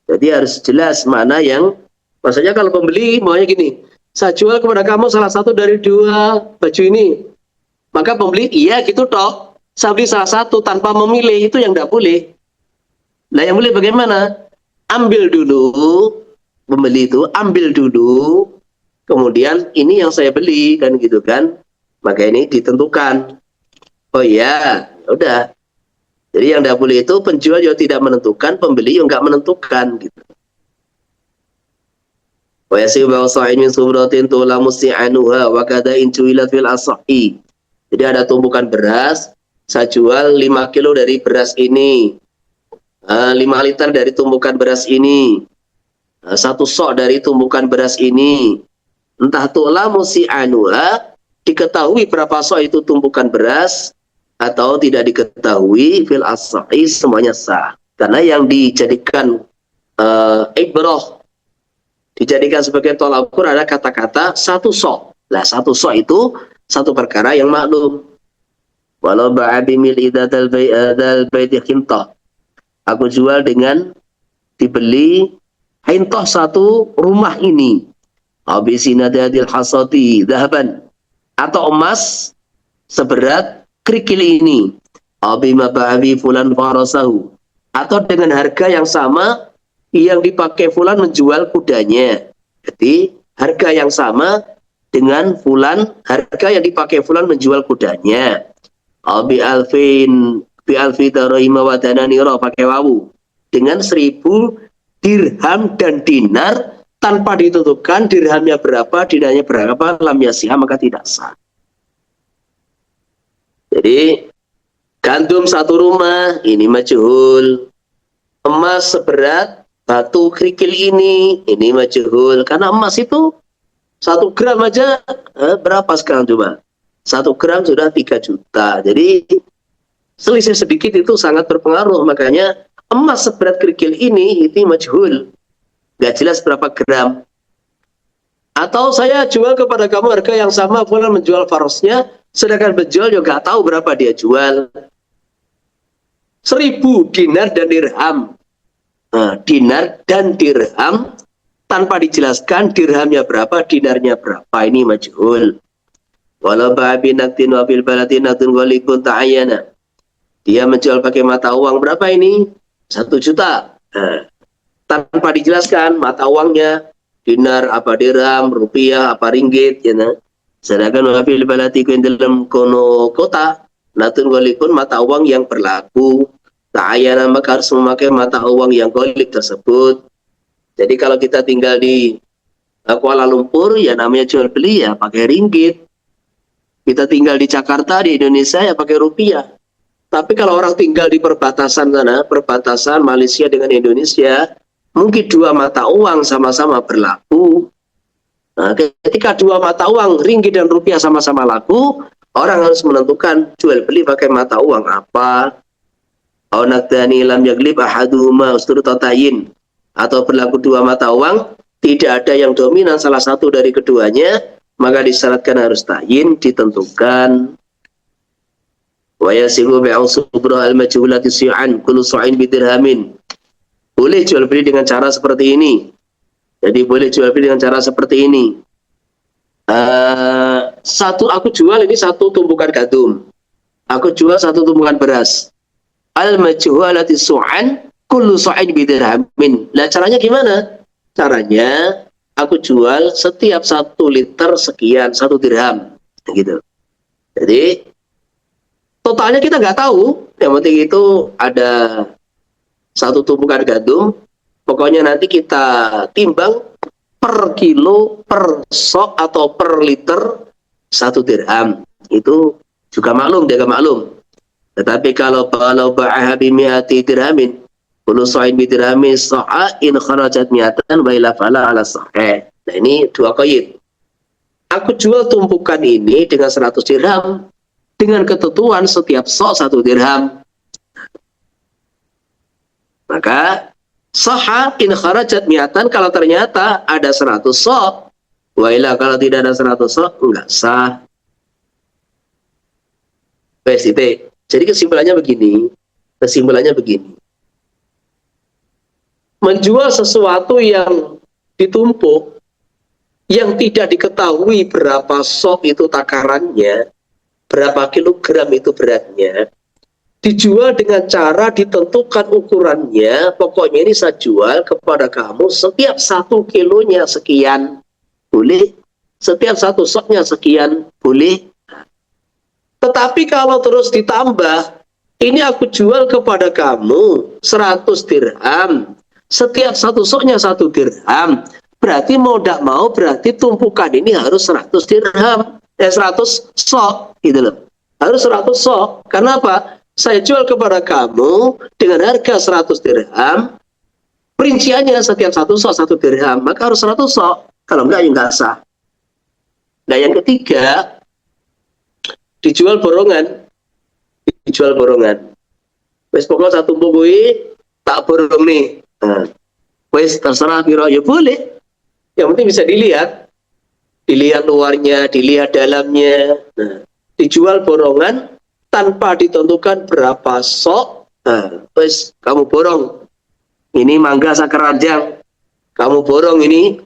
Jadi harus jelas mana yang, maksudnya kalau pembeli maunya gini, saya jual kepada kamu salah satu dari dua baju ini. Maka pembeli, iya gitu toh. Saya beli salah satu tanpa memilih, itu yang tidak boleh. Nah yang boleh bagaimana? Ambil dulu, pembeli itu ambil dulu, kemudian ini yang saya beli, kan gitu kan. Maka ini ditentukan. Oh iya, udah. Jadi yang tidak boleh itu penjual yang tidak menentukan, pembeli yang nggak menentukan gitu. Wa yasih wa sa'in min subratin tula musi'anuha wa kadain cuilat fil asahi. Jadi ada tumpukan beras, saya jual 5 kilo dari beras ini, 5 liter dari tumpukan beras ini, 1 sok dari tumpukan beras ini. Entah tula musi'anuha, diketahui berapa sok itu tumpukan beras, atau tidak diketahui fil asahi, semuanya sah. Karena yang dijadikan ibrah, dijadikan sebagai tolak ukur ada kata-kata 1 sok. Nah 1 sok itu satu perkara yang maklum. Walau ba'abi mil idadal baiti khintah, aku jual dengan dibeli hintah 1 rumah ini, abisinadadil hasati dhahaban, atau emas seberat kerikil ini, abima ba'abi fulan farasahu, atau dengan harga yang sama yang dipakai fulan menjual kudanya. Jadi harga yang sama dengan fulan, harga yang dipakai fulan menjual kudanya. Bi alfin bi alfi darahim wa dananira, pakai wawu, dengan 1000 dirham dan dinar tanpa ditentukan dirhamnya berapa, dinarnya berapa, lam yasihah, maka tidak sah. Jadi gandum 1 rumah ini majhul, emas seberat batu kerikil ini majhul, karena emas itu 1 gram aja berapa sekarang coba? 1 gram sudah 3 juta. Jadi selisih sedikit itu sangat berpengaruh. Makanya emas seberat kerikil ini itu majhul, nggak jelas berapa gram. Atau saya jual kepada kamu harga yang sama, fulan menjual farosnya, sedangkan penjual juga nggak tahu berapa dia jual. 1000 dinar dan dirham. Nah, dinar dan dirham tanpa dijelaskan dirhamnya berapa, dinarnya berapa, ini majhul. Walau ba'abi naktin wa fil balati naktun walikun ta'ayana, dia menjual pakai mata uang berapa ini? 1 juta. Nah, tanpa dijelaskan mata uangnya dinar apa dirham, rupiah apa ringgit, ya nah. Sedangkan wa fil balati ku dalam kono kota naktun walikun, mata uang yang berlaku. Ta'ayana, maka harus memakai mata uang yang golik tersebut. Jadi kalau kita tinggal di Kuala Lumpur, ya namanya jual beli ya pakai ringgit. Kita tinggal di Jakarta, di Indonesia, ya pakai rupiah. Tapi kalau orang tinggal di perbatasan sana, perbatasan Malaysia dengan Indonesia, mungkin 2 mata uang sama-sama berlaku. Nah, ketika 2 mata uang, ringgit dan rupiah sama-sama laku, orang harus menentukan jual beli pakai mata uang apa. Au nakdani lam yaglib ahaduhuma usturutatayin, atau berlaku 2 mata uang, tidak ada yang dominan salah satu dari keduanya, maka disyaratkan harus tayin, ditentukan. Wa yasihu bi'u subra al-majhulati si'an kullu su'in bidirhamin. Boleh jual beli dengan cara seperti ini. Jadi boleh jual beli dengan cara seperti ini. Aku jual ini 1 tumpukan gandum. Aku jual 1 tumpukan beras. Al-majhulati su'an kullu su'in bidirhamin. Nah, caranya gimana? Caranya aku jual setiap 1 liter sekian, 1 dirham, gitu. Jadi totalnya kita nggak tahu. Yang penting itu ada 1 tumpukan gandum. Pokoknya nanti kita timbang per kilo, per sok atau per liter 1 dirham. Itu juga maklum, dia maklum. Tetapi kalau ba'aha bimi'ati dirhamin, kullu sa'in bidirhamin sa'a in kharajat mi'atan wa ila fala ala sahih. Nah, ini 2 qaid. Aku jual tumpukan ini dengan 100 dirham dengan ketentuan setiap sok 1 dirham. Maka sahha in kharajat mi'atan, kalau ternyata ada 100 sok, wa ila kalau tidak ada 100 sok, enggak sah. PSIT. Jadi kesimpulannya begini. Menjual sesuatu yang ditumpuk yang tidak diketahui berapa sok itu takarannya, berapa kilogram itu beratnya, dijual dengan cara ditentukan ukurannya, pokoknya ini saya jual kepada kamu setiap 1 kilonya sekian, boleh. Setiap 1 soknya sekian, boleh. Tetapi kalau terus ditambah, ini aku jual kepada kamu 100 dirham, setiap 1 soknya 1 dirham, berarti mau tidak mau berarti tumpukan ini harus 100 dirham, 100 sok, gitu loh. Harus 100 sok, karena apa? Saya jual kepada kamu dengan harga 100 dirham, perinciannya setiap 1 sok 1 dirham, maka harus 100 sok. Kalau enggak, ya enggak sah. Nah, yang ketiga, dijual borongan. Dijual borongan. Wes pokoknya satu buku tak borong nih. Nah, wes terserah piro, ya boleh. Yang penting bisa dilihat. Dilihat luarnya, dilihat dalamnya. Nah, dijual borongan tanpa ditentukan berapa sok. Nah, wes kamu borong. Ini mangga sakeranjang. Kamu borong ini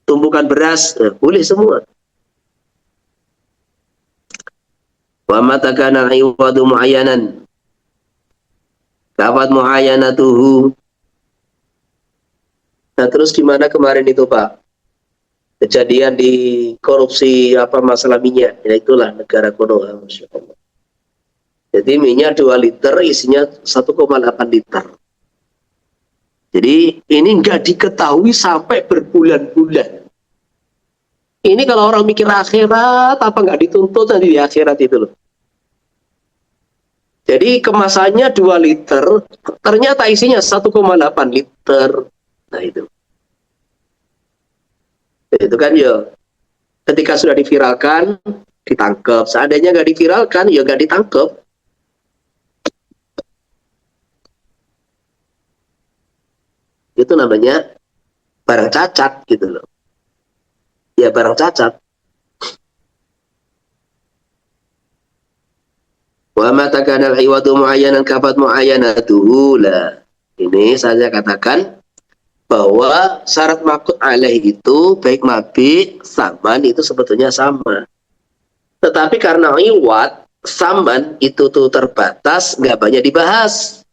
tumpukan beras. Nah, boleh semua. Wa mata kana iwadu muayyanan. Dapat muayyanatuhu. Nah, terus gimana kemarin itu, Pak? Kejadian di korupsi apa masalah minyak. Ya itulah negara Konoha, Masya Allah. Jadi minyak 2 liter isinya 1,8 liter. Jadi ini nggak diketahui sampai berbulan-bulan. Ini kalau orang mikir akhirat, apa nggak dituntut nanti di akhirat itu loh. Jadi kemasannya 2 liter, ternyata isinya 1,8 liter. Nah itu. Itu kan ya, ketika sudah diviralkan, ditangkap. Seandainya nggak diviralkan, ya nggak ditangkap. Itu namanya barang cacat gitu loh. Ya barang cacat. Wa mata kana al-iwadu muayyanan kafat muayyanatuhu la. Ini saya katakan bahwa syarat maqut alaih itu baik mabik saman itu sebetulnya sama. Tetapi karena iwad saman itu tuh terbatas, nggak banyak dibahas.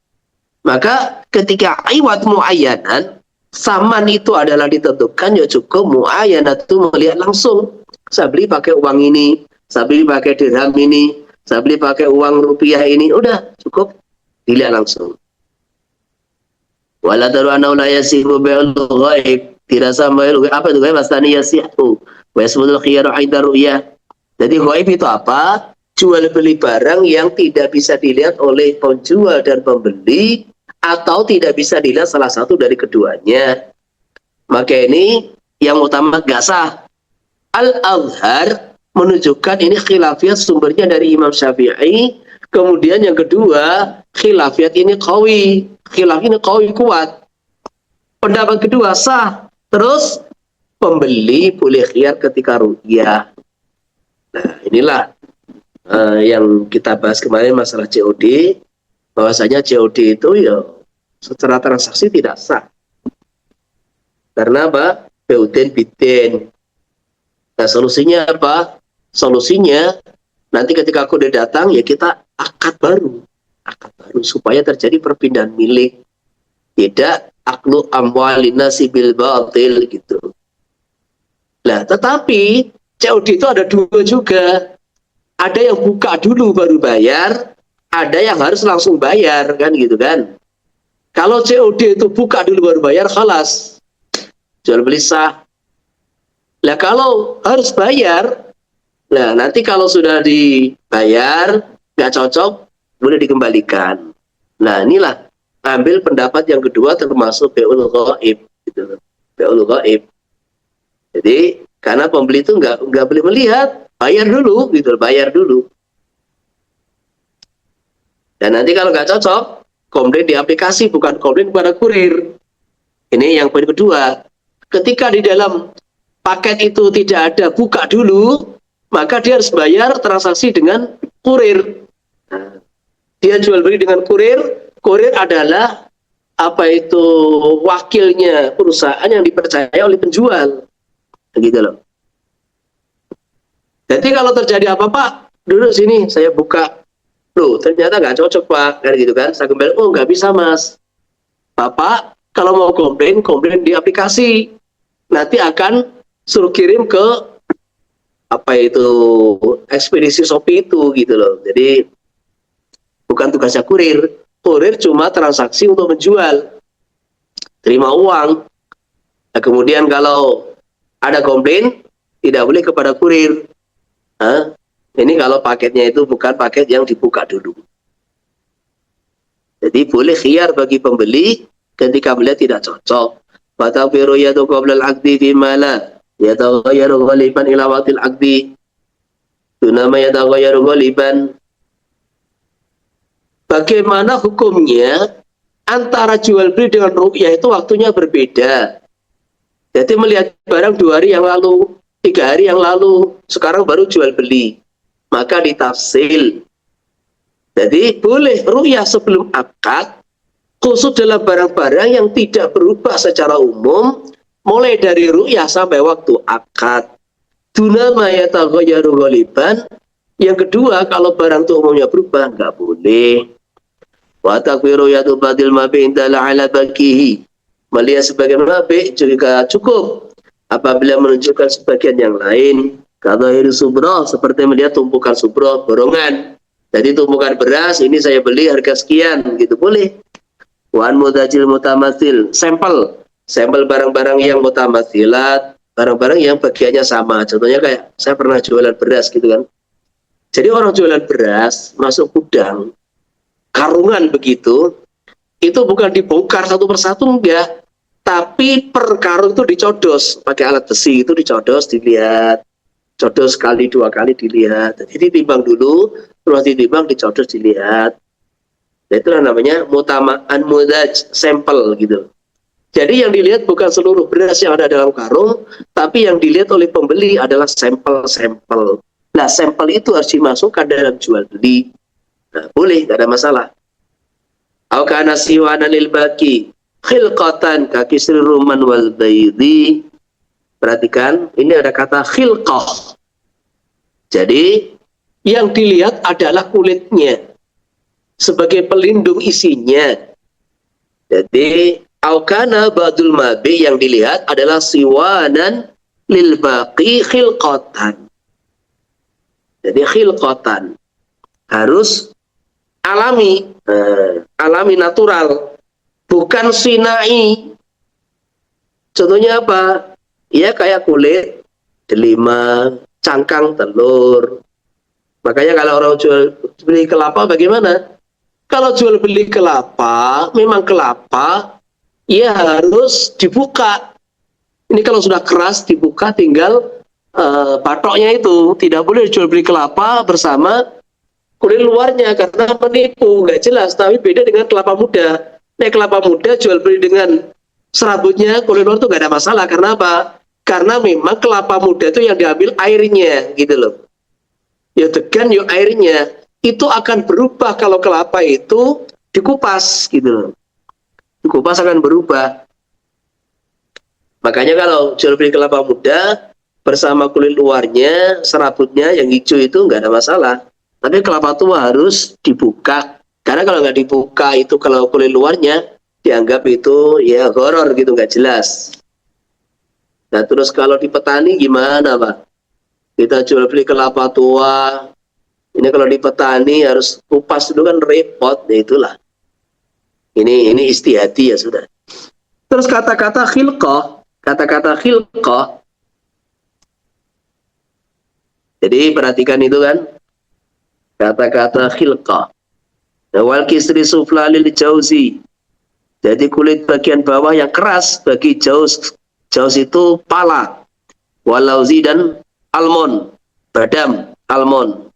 Maka ketika iwad muayyanan, saman itu adalah ditentukan, ya cukup muayyanat itu melihat langsung. Saya beli pakai uang ini, saya beli pakai dirham ini, saya beli pakai uang rupiah ini, udah cukup dilihat langsung. Wala taru anau la yasihu bi'ul ghaib. Tidak sama apa itu ghaib astani yasihu. Wa yasmudul khiyaru 'inda ru'yah. Jadi ghaib itu apa? Jual beli barang yang tidak bisa dilihat oleh penjual dan pembeli, atau tidak bisa dilihat salah satu dari keduanya. Maka ini yang utama gak sah. Al-Azhar menunjukkan ini khilafiyat sumbernya dari Imam Syafi'i. Kemudian yang kedua, khilafiyat ini qawi. Khilaf ini qawi, kuat. Pendapat kedua sah. Terus pembeli boleh khiyar ketika ru'yah. Nah, inilah yang kita bahas kemarin masalah COD. Bahwasanya COD itu ya secara transaksi tidak sah. Karena apa? Beuten biden. Nah, solusinya apa? Solusinya nanti ketika kode datang ya kita akad baru supaya terjadi perpindahan milik. Tidak aklu amwalina sibil batil gitu. Nah, tetapi COD itu ada dua juga. Ada yang buka dulu baru bayar, ada yang harus langsung bayar, kan gitu kan. Kalau COD itu buka dulu baru bayar, khalas. Jual beli sah. Nah, kalau harus bayar, nah nanti kalau sudah dibayar, nggak cocok, boleh dikembalikan. Nah, inilah ambil pendapat yang kedua termasuk be'ul ghaib. Gitu. Be'ul ghaib. Jadi, karena pembeli itu nggak boleh melihat, bayar dulu, gitu, bayar dulu. Dan nanti kalau nggak cocok, komplain di aplikasi, bukan komplain kepada kurir. Ini yang poin kedua. Ketika di dalam paket itu tidak ada buka dulu, maka dia harus bayar transaksi dengan kurir. Nah, dia jual beli dengan kurir. Kurir adalah apa itu wakilnya perusahaan yang dipercaya oleh penjual, gitu loh. Jadi kalau terjadi apa-apa, duduk sini, saya buka. Loh, ternyata nggak cocok Pak, kan gitu kan. Saya kembali, oh nggak bisa Mas. Bapak, kalau mau komplain, komplain di aplikasi. Nanti akan suruh kirim ke apa itu ekspedisi Shopee itu gitu loh. Jadi bukan tugasnya kurir. Kurir cuma transaksi untuk menjual, terima uang. Nah, kemudian kalau ada komplain, tidak boleh kepada kurir. Hah? Ini kalau paketnya itu bukan paket yang dibuka dulu. Jadi boleh khiyar bagi pembeli ketika melihat tidak cocok. Fatafiru yadu qabla al-aqdi fima la yataghayyaru ghaliban ila waqtil aqdi. Tunama yataghayyaru ghaliban. Bagaimana hukumnya antara jual beli dengan ru'yah itu waktunya berbeda. Jadi melihat barang 2 hari yang lalu, 3 hari yang lalu, sekarang baru jual beli. Maka ditafsil. Jadi boleh ru'yah sebelum akad, khusus dalam barang-barang yang tidak berubah secara umum, mulai dari ru'yah sampai waktu akad. Duna ma yataghayyaru ghaliban. Yang kedua, kalau barang itu umumnya berubah, nggak boleh. Wa takwiru yatu badil mabi indala ala bakihi. Melihat sebagian mabi juga cukup apabila menunjukkan sebagian yang lain. Kata iri subroh, seperti melihat tumpukan subroh, borongan. Jadi tumpukan beras, ini saya beli harga sekian, gitu boleh. Wan mudajil mutamasil, sampel barang-barang yang mutamasilat, barang-barang yang bagiannya sama. Contohnya kayak, saya pernah jualan beras gitu kan. Jadi orang jualan beras, masuk gudang, karungan begitu, itu bukan dibongkar satu persatu, enggak. Tapi per karung itu dicodos, pakai alat besi itu dicodos, dilihat. Codos sekali 2 kali dilihat. Jadi ditimbang dulu, terus ditimbang, dicodos, dilihat. Nah, itulah namanya mutamaan mudaj, sampel gitu. Jadi yang dilihat bukan seluruh beras yang ada dalam karung, tapi yang dilihat oleh pembeli adalah sampel-sampel. Nah, sampel itu harus dimasukkan dalam jual beli. Nah, boleh, tidak ada masalah. Au kana siwana lil baqi khilqatan ka kisri ruman wal baydi. Perhatikan, ini ada kata khilqah. Jadi, yang dilihat adalah kulitnya sebagai pelindung isinya. Jadi, aukana badul mabi yang dilihat adalah siwanan lil baqi khilqatan. Jadi, khilqatan harus alami, alami natural, bukan sinai. Contohnya apa? Ya kayak kulit, delima, cangkang telur. Makanya kalau orang jual beli kelapa bagaimana? Kalau jual beli kelapa, memang kelapa, ya harus dibuka. Ini kalau sudah keras dibuka, tinggal batoknya itu. Tidak boleh jual beli kelapa bersama kulit luarnya, karena menipu, nggak jelas. Tapi beda dengan kelapa muda. Nah, kelapa muda jual beli dengan serabutnya, kulit luar itu nggak ada masalah. Karena apa? Karena memang kelapa muda itu yang diambil airnya, gitu loh. Ya degan yuk airnya. Itu akan berubah kalau kelapa itu dikupas, gitu loh. Dikupas akan berubah. Makanya kalau jual beli kelapa muda bersama kulit luarnya, serabutnya yang hijau itu nggak ada masalah. Tapi kelapa tua harus dibuka. Karena kalau nggak dibuka itu, kalau kulit luarnya dianggap itu ya horor gitu, nggak jelas. Nah, terus kalau di petani gimana, Pak? Kita jual beli kelapa tua. Ini kalau di petani harus kupas dulu kan repot, ya itulah. Ini istihati ya sudah. Terus kata-kata khilqah. Jadi perhatikan itu kan. Kata-kata khilqah. Wal kisri sufla lil jauzi. Jadi kulit bagian bawah yang keras bagi jauz. Jauz itu pala, walauzi dan almond, badam, almond.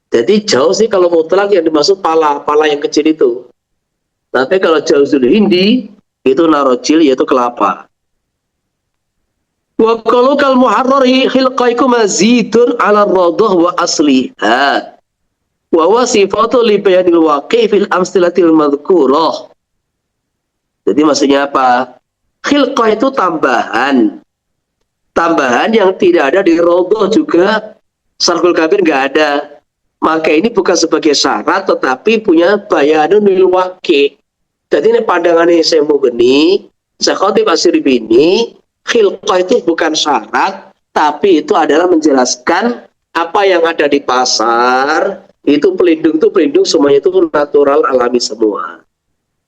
Jadi jauz sih kalau mutlak yang dimaksud pala yang kecil itu. Tapi kalau jauzul hindi itu narojil, yaitu kelapa. Wa qalu kal muharrari khilqaikum mazidun ala radhah wa asliha. Wa huwa sifatu li bayanil waqi fil amsilatil madhkurah. Jadi maksudnya apa? Khilqah itu tambahan yang tidak ada di rodoh juga Sarful kabir nggak ada. Maka ini bukan sebagai syarat, tetapi punya bayanun lil waqi. Jadi ini pandangannya saya mau geni, saya khotib Asy'aribini, khilqah itu bukan syarat, tapi itu adalah menjelaskan apa yang ada di pasar, itu pelindung semuanya itu natural alami semua.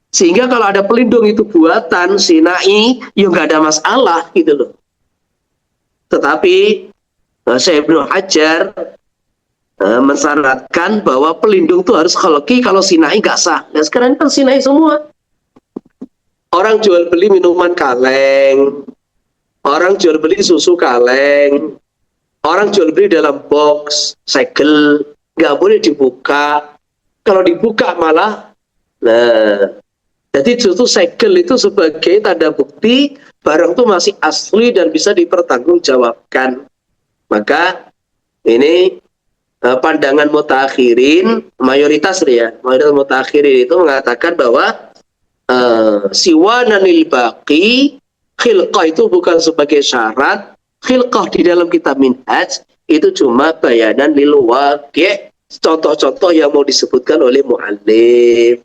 Sehingga kalau ada pelindung itu buatan sinai, ya nggak ada masalah gitu loh. Tetapi Syekh Ibnu Hajar mensyaratkan bahwa pelindung itu harus khalqi, kalau sinai nggak sah. Nah sekarang kan sinai semua. Orang jual beli minuman kaleng, orang jual beli susu kaleng, orang jual beli dalam box, segel, nggak boleh dibuka. Kalau dibuka malah, nah, jadi justru segel itu sebagai tanda bukti barang itu masih asli dan bisa dipertanggungjawabkan. Maka ini pandangan mutakhirin, mayoritas mutakhirin itu mengatakan bahwa siwananil baqi, khilqah itu bukan sebagai syarat. Khilqah di dalam kitab Minhaj itu cuma bayanan lil waqi', contoh-contoh yang mau disebutkan oleh muallif,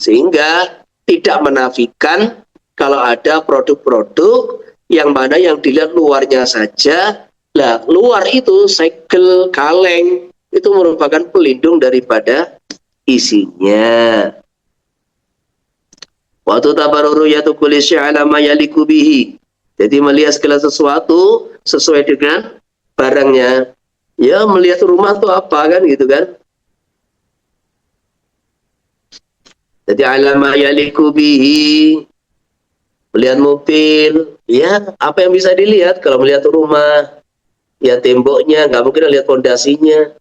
sehingga tidak menafikan kalau ada produk-produk yang mana yang dilihat luarnya saja. Lah luar itu segel, kaleng, itu merupakan pelindung daripada isinya. Waktu tabaruru yatu kulli syai'ala ma yaliku bihi. Jadi melihat segala sesuatu sesuai dengan barangnya. Ya melihat rumah itu apa kan gitu kan. Jadi alama yaliku bihi. Melihat mobil, ya apa yang bisa dilihat kalau melihat rumah? Ya temboknya, nggak mungkin lihat fondasinya.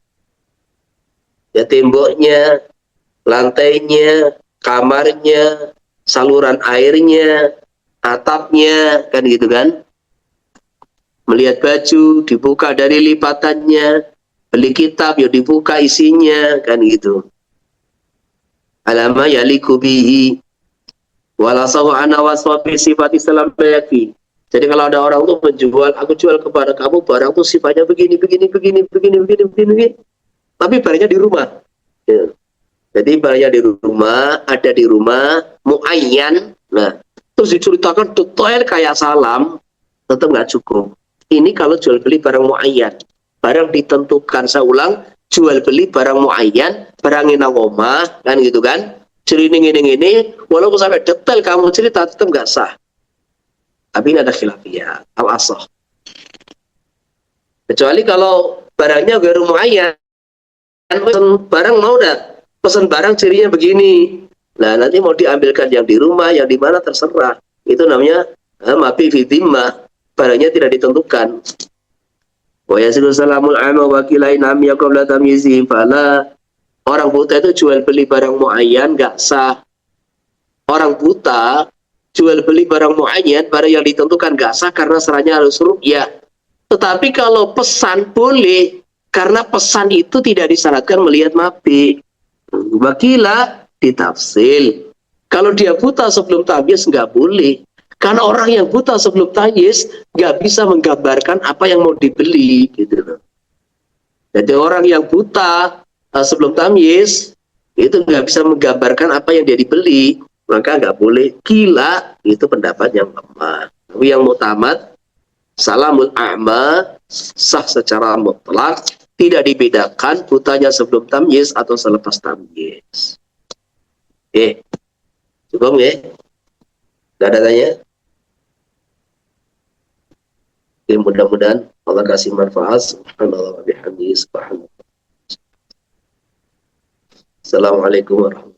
Ya temboknya, lantainya, kamarnya, saluran airnya, atapnya, kan gitu kan. Melihat baju, dibuka dari lipatannya. Beli kitab, ya dibuka isinya, kan gitu. Alama yaliku bihi. Walasahu ana waswafi sifat Islam bayaki. Jadi kalau ada orang tuh menjual, aku jual kepada kamu barang tuh sifatnya begini. Tapi barangnya di rumah. Ya. Jadi barangnya di rumah, ada di rumah, muayyan. Nah, terus diceritakan detail kayak salam, tetap nggak cukup. Ini kalau jual beli barang muayyan, barang ditentukan. Saya ulang, jual beli barang muayyan, barang nang omah, kan gitu kan? Jadi ini, walaupun sampai detail kamu cerita tetap nggak sah. Tapi ini ada khilafiyah, al-asah. Kecuali kalau barangnya gak muayyan, barang mau dah. Pesan barang cirinya begini. Nah, nanti mau diambilkan yang di rumah, yang di mana terserah. Itu namanya mafi fi dhimmah. Barangnya tidak ditentukan. Wa yasiru salamul amma wa kilain am yaqabla tamyizi fala. Orang buta itu jual beli barang muayyan enggak sah. Orang buta jual beli barang muayyan, barang yang ditentukan enggak sah karena syaratnya harus ru'yah. Tetapi kalau pesan boleh, karena pesan itu tidak disyaratkan melihat mafi. Wakilah ditafsil. Kalau dia buta sebelum tamyiz nggak boleh, karena orang yang buta sebelum tamyiz nggak bisa menggambarkan apa yang mau dibeli gitu loh. Jadi orang yang buta sebelum tamyiz itu nggak bisa menggambarkan apa yang dia dibeli, maka nggak boleh. Gila, itu pendapat yang lemah. Tapi yang mutamat salamul a'ma, sah secara mutlak, tidak dibedakan butanya sebelum tamyiz atau selepas tamyiz. Cukup ya? Gak ada tanya? Mudah-mudahan Allah kasih manfaat. Subhanallah wa bihamdihi. Subhanallah. Assalamualaikum warahmatullahi wabarakatuh.